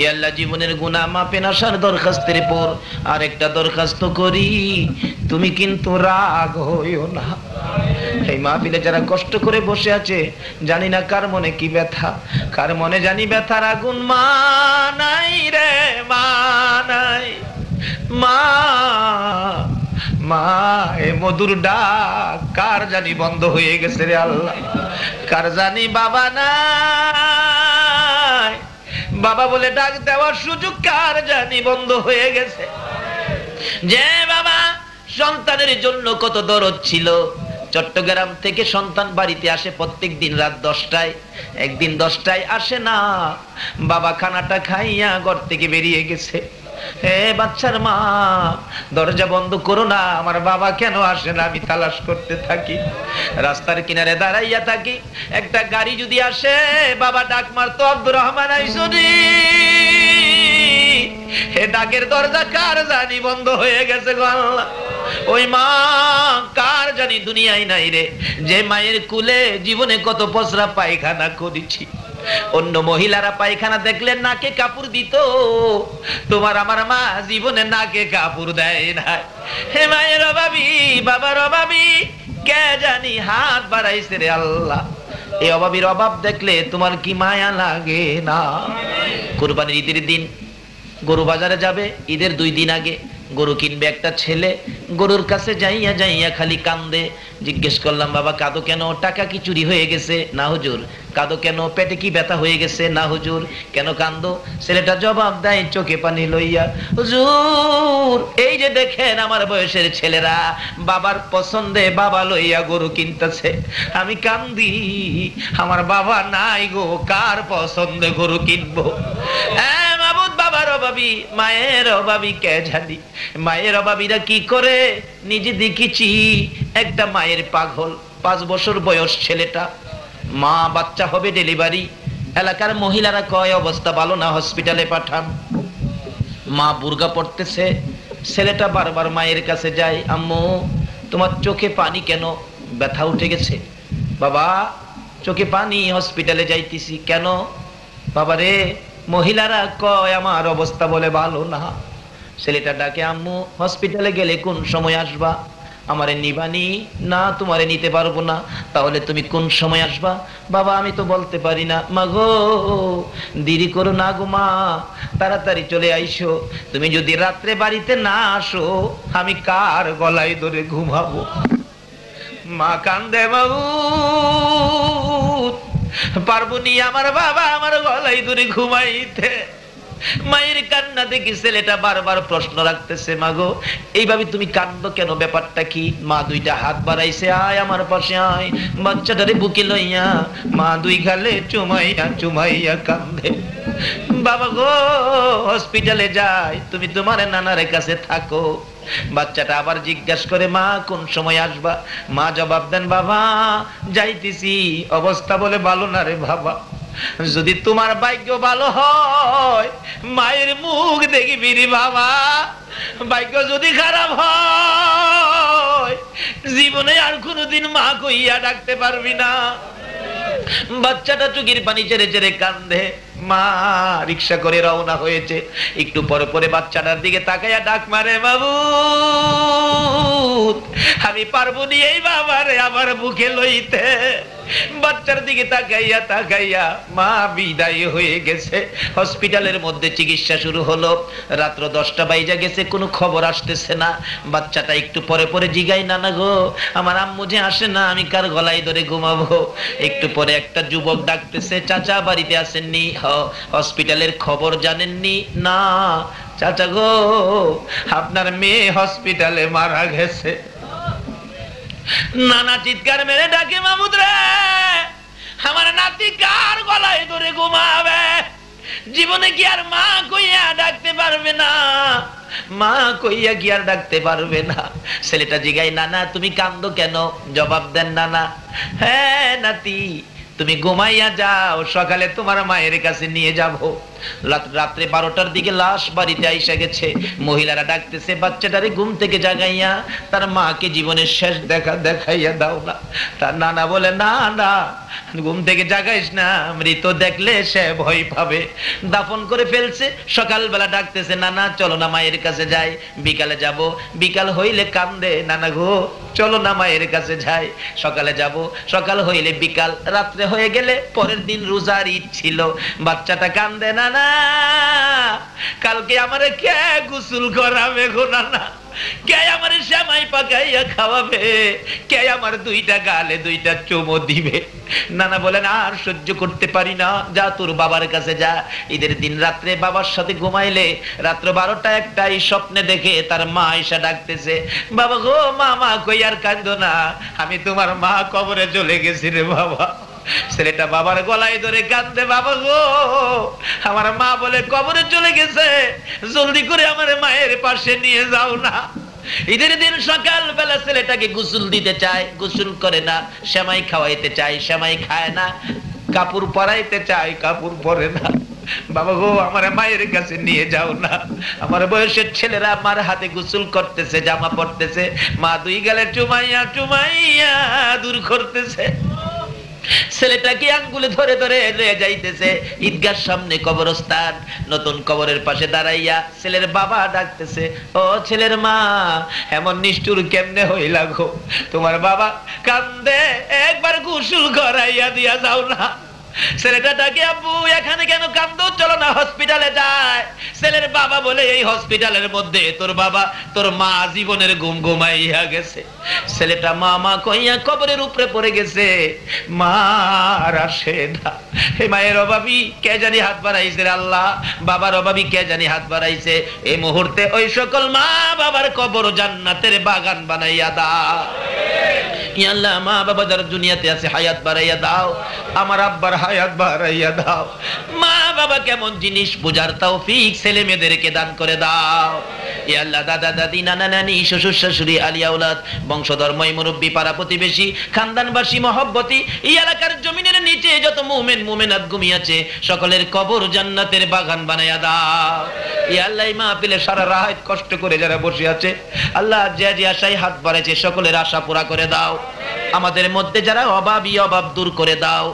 ইয়া আল্লাহ, জীবনের গুনাহ মাপেন আসার দরখাস্তের পর আরেকটা দরখাস্ত করি, তুমি কিন্তু রাগ হইও না। এই মাহফিলে যারা কষ্ট করে বসে আছে জানি না কার মনে কি ব্যথা, কার মনে জানি ব্যথার আগুন। মা নাই রে মা নাই, মা মা এ মধুর ডাক কার জানি বন্ধ হয়ে গেছে রে আল্লাহ। কার জানি বাবা নাই, বাবা বলে ডাক দেওয়ার সুযোগ কার জানি বন্ধ হয়ে গেছে। যে বাবা সন্তানের জন্য কত দরদ ছিল, চট্টগ্রাম থেকে সন্তান বাড়িতে আসে প্রত্যেক দিন রাত 10টায়, একদিন 10টায় আসে না, বাবা খানাটা খাইয়া ঘর থেকে বেরিয়ে গেছে। হে বাচ্চার মা, দরজা বন্ধ করো না, আমার বাবা কেন আসে না? আমি তালাশ করতে থাকি, রাস্তার কিনারে দাঁড়াইয়া থাকি। একটা গাড়ি যদি আসে বাবা ডাক মারতো, আব্দুর রহমান আইসনি। হে ডাকের দরজা কার জানি বন্ধ হয়ে গেছে গো আল্লাহ। ওই মা কার জানি দুনিয়ায় নাই রে, যে মায়ের কুলে জীবনে কত পচরা পায়খানা করেছি। অন্য মহিলারা পায়খানা দেখলে নাকে কাপড় দিত, তোমার আমার মা জীবনে নাকে কাপড় দেয় না। হে মায়ের অভাবী, বাবার অভাবী, কে জানি হাত বাড়াইছে রে আল্লাহ। এই অভাবীর অভাব দেখলে তোমার কি মায়া লাগে না? কুরবানির ঈদের দিন গরু বাজারে যাবে, ঈদের 2 দিন আগে গরু কিনবে একটা ছেলে। গরুর কাছে যাইয়া যাইয়া খালি কান্দে। জিজ্ঞেস করলাম, বাবা কাঁদো কেন? টাকা কি চুরি হয়ে গেছে? না হুজুর। কাঁদো কেন? পেটে কি ব্যথা হয়ে গেছে? না হুজুর। কেন কান্দো? ছেলেটা জবাব দেয় চোখে পানি লইয়া, হুজুর এই যে দেখেন আমার বয়সের ছেলেরা বাবার পছন্দে বাবা লইয়া গরু কিনতেছে, আমি কান্দি, আমার বাবা নাই গো, কার পছন্দে গরু কিনবো? মাবুদ, বাবার অভাবী মায়ের অভাবী কে জানি। মায়ের অভাবীরা কি করে নিজে দেখেছি। একটা মায়ের পাগল, 5 বছর বয়স ছেলেটা, মা বাচ্চা হবে ডেলিভারি। এলাকার মহিলারা কয় অবস্থা ভালো না, হসপিটালে পাঠান। মা বুরকা পড়তেছে, ছেলেটা বারবার মায়ের কাছে যায়, আম্মু তোমার চোখে পানি কেন? ব্যথা উঠে গেছে। বাবা চোখে পানি, হসপিটালে যাইতেছি। কেন? বাবা রে মহিলারা কয় আমার অবস্থা বলে ভালো না। ছেলেটা ডাকে, আম্মু হসপিটালে গেলে কোন সময় আসবা? আমারে নিবানি? না তোমারে নিতে পারবো না। তাহলে তুমি কোন সময় আসবা? বাবা আমি তো বলতে পারি না। মা গো দেরি করো না গো মা, তাড়াতাড়ি চলে আইসো। তুমি যদি রাত্রে বাড়িতে না আসো আমি কার গলায় ধরে ঘুমাবো? মা কান্দে, বাবু পারবো নি আমার বাবা আমার গলায় ধরে ঘুমাইতে। মায়ের কান্না দেখি ছেলেটা বারবার প্রশ্ন রাখতেছে, মাগো এইভাবে তুমি কান্দো কেন, ব্যাপারটা কি? মা দুইটা হাত বাড়াইছে, আয় আমার পাশে আয়। বাচ্চাটারে বুকে লইয়া মা দুই গালে চুমাইয়া চুমাইয়া কান্দে। বাবা গো হসপিটালে যাই, তুমি তোমার নানার কাছে থাকো। বাচ্চাটা আবার জিজ্ঞাসা করে, মা কোন সময় আসবা? মা জবাব দেন, বাবা যাইতেছি, অবস্থা বলে ভালো না রে বাবা। যদি তোমার ভাগ্য ভালো হয় মায়ের মুখ দেখবি রে বাবা, ভাগ্য যদি খারাপ হয় জীবনে আর কোনোদিন মা কইয়া ডাকতে পারবি না। বাচ্চাটা চোখের পানি ছেড়ে ছেড়ে কান্দে। মা রিক্সা করে রওনা হয়েছে, একটু পরে পরে বাচ্চাটার দিকে তাকাইয়া ডাক মারে, বাবু আমি পারবো নি এই বাবারে আমার বুকে লইতে। বাচ্চার দিকে তাকাইয়া তাকাইয়া মা বিদায় হয়ে গেছে। হসপিটালের মধ্যে চিকিৎসা শুরু হলো। রাত্র 10টা বাইজা গেছে, কোনো খবর আসতেছে না। বাচ্চাটা একটু পরে পরে জিগাই, নানা গো আমার আম্মু যে আসে না, আমি কার গলায় ধরে ঘুমাবো? একটু পরে একটা যুবক ডাকতেছে, চাচা বাড়িতে আসেননি? হসপিটালের খবর জানেননি? না চাচা গো আপনার মেয়ে হসপিটালে মারা গেছে। নানা চিৎকার মেরে ডাকে, মামুদ রে আমার নাতি কার গলায় ধরে ঘুমাবে? জীবনে কি আর মা কইয়া ডাকতে পারবে না? মা কইয়া কি আর ডাকতে পারবে না? ছেলেটা জিগাই, নানা তুমি কান্দো কেন? জবাব দেন, নানা হ্যাঁ নাতি তুমি ঘুমাইয়া যাও, সকালে তোমার মায়ের কাছে নিয়ে যাবো। রাত্রে 12টার দিকে লাশ বাড়িতে আইসা গেছে। মহিলারা ডাকতেছে, বাচ্চাটারে ঘুম থেকে জাগাইয়া তার মাকে জীবনের শেষ দেখা দেখাইয়া দাও না। তার নানা বলে, না না ঘুম থেকে জাগাইস না, মৃত দেখলে সে ভয় পাবে, দাফন করে ফেলছে। সকালবেলা ডাকতেছে, নানা চলো না মায়ের কাছে যাই, বিকালে যাব। বিকাল হইলে কান্দে, নানা গো চলো না মায়ের কাছে যাই, সকালে যাব। সকাল হইলে বিকাল, রাত্রে হয়ে গেলে পরের দিন রোজার ঈদ ছিল। বাচ্চাটা কান্দে, নানা কালকে আমারে কে গোসল করাবে গো নানা? কে আমারে সেমাই পাকাইয়া খাওয়াবে? কে আমার দুইটা গালে দুইটা চুমো দিবে? নানা বলেন, আর সহ্য করতে পারি না, যা তোর বাবার কাছে যা। ঈদের দিন রাত্রে বাবার সাথে ঘুমাইলে রাত্র 12টা 1টায় স্বপ্নে দেখে তার মা এসে ডাকতেছে, বাবা গো মা মা কই আর কাঁদো না, আমি তোমার মা কবরে চলে গেছি রে বাবা। ছেলেটা বাবার গলায় ধরে কাঁদে, বাবা গো আমার মা বলে কবরে চলে গেছে, জলদি করে আমার মায়ের পাশে নিয়ে যাও না। ঈদের দিন সকাল বেলা ছেলেটাকে গোসল দিতে চায়, গোসল করে না। সেমাই খাওয়াইতে চায়, সেমাই খায় না। কাপড় পরাইতে চায়, কাপড় পরে না। বাবা গো আমার মায়ের কাছে নিয়ে যাও না। আমার বয়সের ছেলেরা আমার হাতে গোসল করতেছে, জামা পরতেছে, মা দুই গালে চুমাইয়া চুমাইয়া দূর করতেছে। ছেলেটাকে আঙ্গুলে ধরে ধরে লয়ে যাইতেছে ঈদগার সামনে কবরস্থান। নতুন কবরের পাশে দাঁড়াইয়া ছেলের বাবা ডাকতেছে, ও ছেলের মা এমন নিষ্ঠুর কেমনে হইলা গো? তোমার বাবা কান্দে, একবার গোসল করাইয়া দিয়া যাও না। ছেলেটা ডাকে, আব্বু এখানে কেন কান্দো, চলো না হসপিটালে যায়। ছেলের বাবা বলে, এই হসপিটালের মধ্যে তোর বাবা তোর মা জীবনের ঘুম ঘুমাইয়া গেছে। ছেলেটা মা মা কইয়া কবরের উপরে পড়ে গেছে। মা আর আসে না। হে মায়ের অভাবী কে জানি হাত বাড়াইছে রে আল্লাহ, বাবার অভাবী কে জানি হাত বাড়াইছে। এই মুহূর্তে ওই সকল মা বাবার কবর জান্নাতের বাগান বানাইয়া দাও। ইয়া আল্লাহ মা বাবা যারা দুনিয়াতে আছে হায়াত বাড়াইয়া দাও, আমার আব্বার হায়াত বাড়াইয়া দাও। মা বাবা কেমন জিনিস বুঝার তৌফিক ছেলে মেয়েদেরকে দান করে দাও। ইয়া আল্লাহ দাদা দাদি নানা নানি শ্বশুর শাশুড়ি আলিয়া আওলাদ বংশধর মই মুরব্বী পাড়া প্রতিবেশী খানদানবাসী মহব্বতী এই এলাকার জমিনের নিচে যত মুমিন মুমিনাত ঘুমিয়েছে সকলের কবর জান্নাতের বাগান বানাইয়া দাও। ইয়া আল্লাহ মাহফিলে সারা রাত কষ্ট করে যারা বসে আছে আল্লাহ যে যে আশায় হাত বাড়াইছে সকলের আশা পুরা করে দাও। আমাদের মধ্যে যারা অভাবী অভাব দূর করে দাও,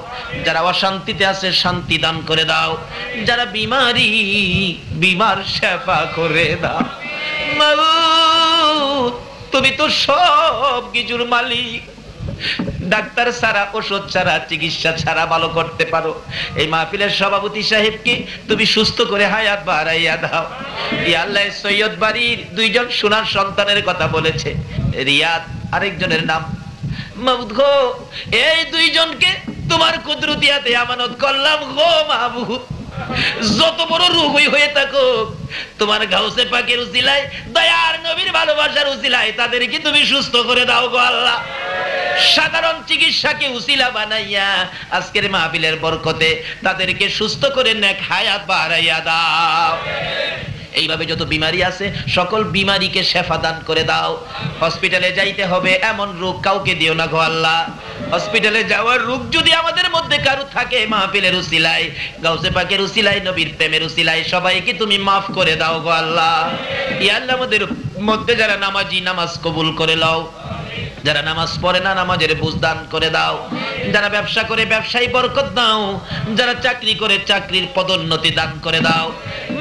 যারা অশান্তিতে আছে শান্তি দান করে দাও, যারা বিমারি বিমার সেবা করে দাও। মাবুদ তুমি তো সব কিছুর মালিক, ডাক্তার ছাড়া ওষুধ ছাড়া চিকিৎসা ছাড়া ভালো করতে পারো। এই মাহফিলের সভাপতি সাহেবকে তুমি সুস্থ করে হায়াত বাড়াইয়া দাও। ইয়া আল্লাহ সৈয়দ বাড়ির দুইজন সোনার সন্তানের কথা বলেছে, রিয়াদ আরেকজনের নাম মাবুদ গো, এই দুইজনকে তোমার কুদরতিয়াতে আমানত করলাম গো মাবুদ। যত বড় রোগই হয়ে থাকুক, তোমার গাউসে পাকের উসিলায়, দয়ার নবীর ভালোবাসার উসিলায় তাদেরকে তুমি সুস্থ করে দাও গো আল্লাহ। সাধারণ চিকিৎসাকে উসিলা বানাইয়া আজকের মাহফিলের বরকতে তাদেরকে সুস্থ করে নেক হায়াত বাড়াইয়া দাও। এইভাবে যত বিমারি আছে সকল বিমারিকে শেফা দান করে দাও। হসপিটালে যাইতে হবে এমন রোগ কাউকে দিও না গো আল্লাহ। হসপিটালে যাওয়ার রোগ যদি আমাদের মধ্যে কারো থাকে, মাহফিলের উসিলায়, গাউসে পাকের উসিলায়, নবীর প্রেমের উসিলায় সবাইকে তুমি মাফ করে দাও গো আল্লাহ। ইয়া আল্লাহ, আমাদের মধ্যে যারা নামাজি নামাজ কবুল করে লও, যারা নামাজ পড়ে না নামাজের বুঝ দান করে দাও, যারা ব্যবসা করে ব্যবসায় বরকত দাও, যারা চাকরি করে চাকরির পদোন্নতি দান করে দাও।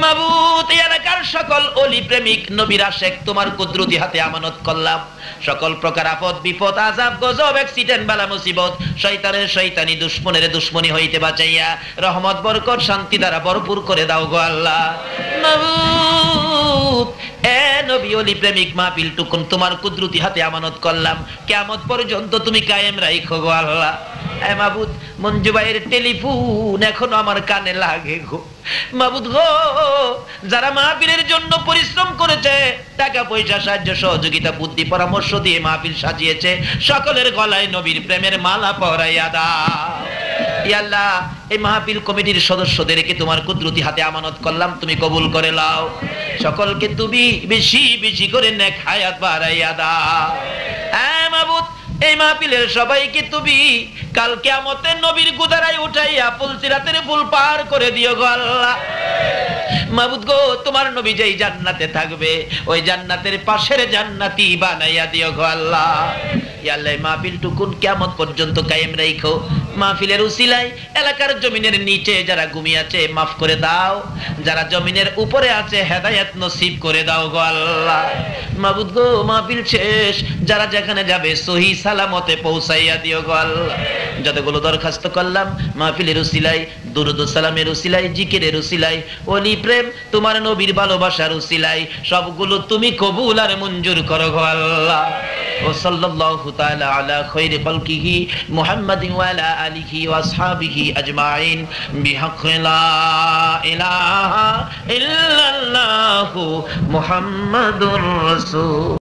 মাবুদ, এই এলাকার সকল অলি প্রেমিক নবীর আশেক তোমার কুদরতি হাতে আমানত করলাম। সকল প্রকার আপদ বিপদ আযাব গজব অ্যাক্সিডেন্ট বালা মুসিবত শয়তানের শয়তানি দুশমনের দুশমনি হইতে বাঁচাইয়া রহমত বরকত শান্তি দ্বারা ভরপুর করে দাও গো আল্লাহ। মাবুদ, এ নবী অলি প্রেমিক মাহফিল টুকুন তোমার কুদরতি হাতে আমানত করলাম, কিয়ামত পর্যন্ত তুমি কায়েম রাখো গো আল্লাহ। এ মাবুদ, মঞ্জু ভাইয়ের টেলিফোন এখনো আমার কানে লাগে গো মাবুদ গো। যারা মাহফিলের জন্য পরিশ্রম করেছে, টাকা পয়সা সাহায্য সহযোগিতা বুদ্ধি পরামর্শ দিয়ে মাহফিল সাজিয়েছে, সকলের গলায় নবীর প্রেমের মালা পরাইয়া দাও। ইয়া আল্লাহ, এই মাহফিল কমিটির সদস্যদেরকে তোমার কুদরতি হাতে আমানত করলাম, তুমি কবুল করে নাও। সকলকে তুমি বেশি বেশি করে নেক হায়াত বাড়াইয়া দাও। হ্যাঁ মাবুদ, এই মাহফিলের সবাইকে তুমি কাল কিয়ামতের নবীর গুদারায় উঠাইয়া পুলসিরাতের পুল পার করে দিও গো আল্লাহ। মাবুদ গো, তোমার নবী যেই জান্নাতে থাকবে ওই জান্নাতের পাশের জান্নাতি বানাইয়া দিও গো আল্লাহ। ইয়া আল্লাহ, মাহফিল টুকুন কিয়ামত পর্যন্ত কায়েম রাখো। মাহফিলের উসিলায় এলাকার জমিনের নিচে যারা ঘুমিয়ে আছে মাফ করে দাও, যারা জমিনের উপরে আছে হেদায়েত নসিব করে দাও গো আল্লাহ। মাবুদ গো, মাহফিল শেষ, যারা যেখানে যাবে সহি সালামতে পৌঁছাইয়া দিও গো আল্লাহ। যতগুলো দরখাস্ত করলাম মাহফিলের উসিলায়, দুরূদ ও সালামের উসিলায়, জিকিরের উসিলায়, ওলি প্রেম তোমার নবীর ভালোবাসার উসিলায় সবগুলো তুমি কবুল আর মঞ্জুর করো গো আল্লাহ। ও সাল্লাল্লাহু তাআলা আলা খায়রি খালকিহি মুহাম্মাদিন ওয়া আলা আলিহি ওয়া আসহাবিহি আজমাইন বিহাক্কি লা ইলাহা ইল্লাল্লাহু মুহাম্মাদুর রাসূল।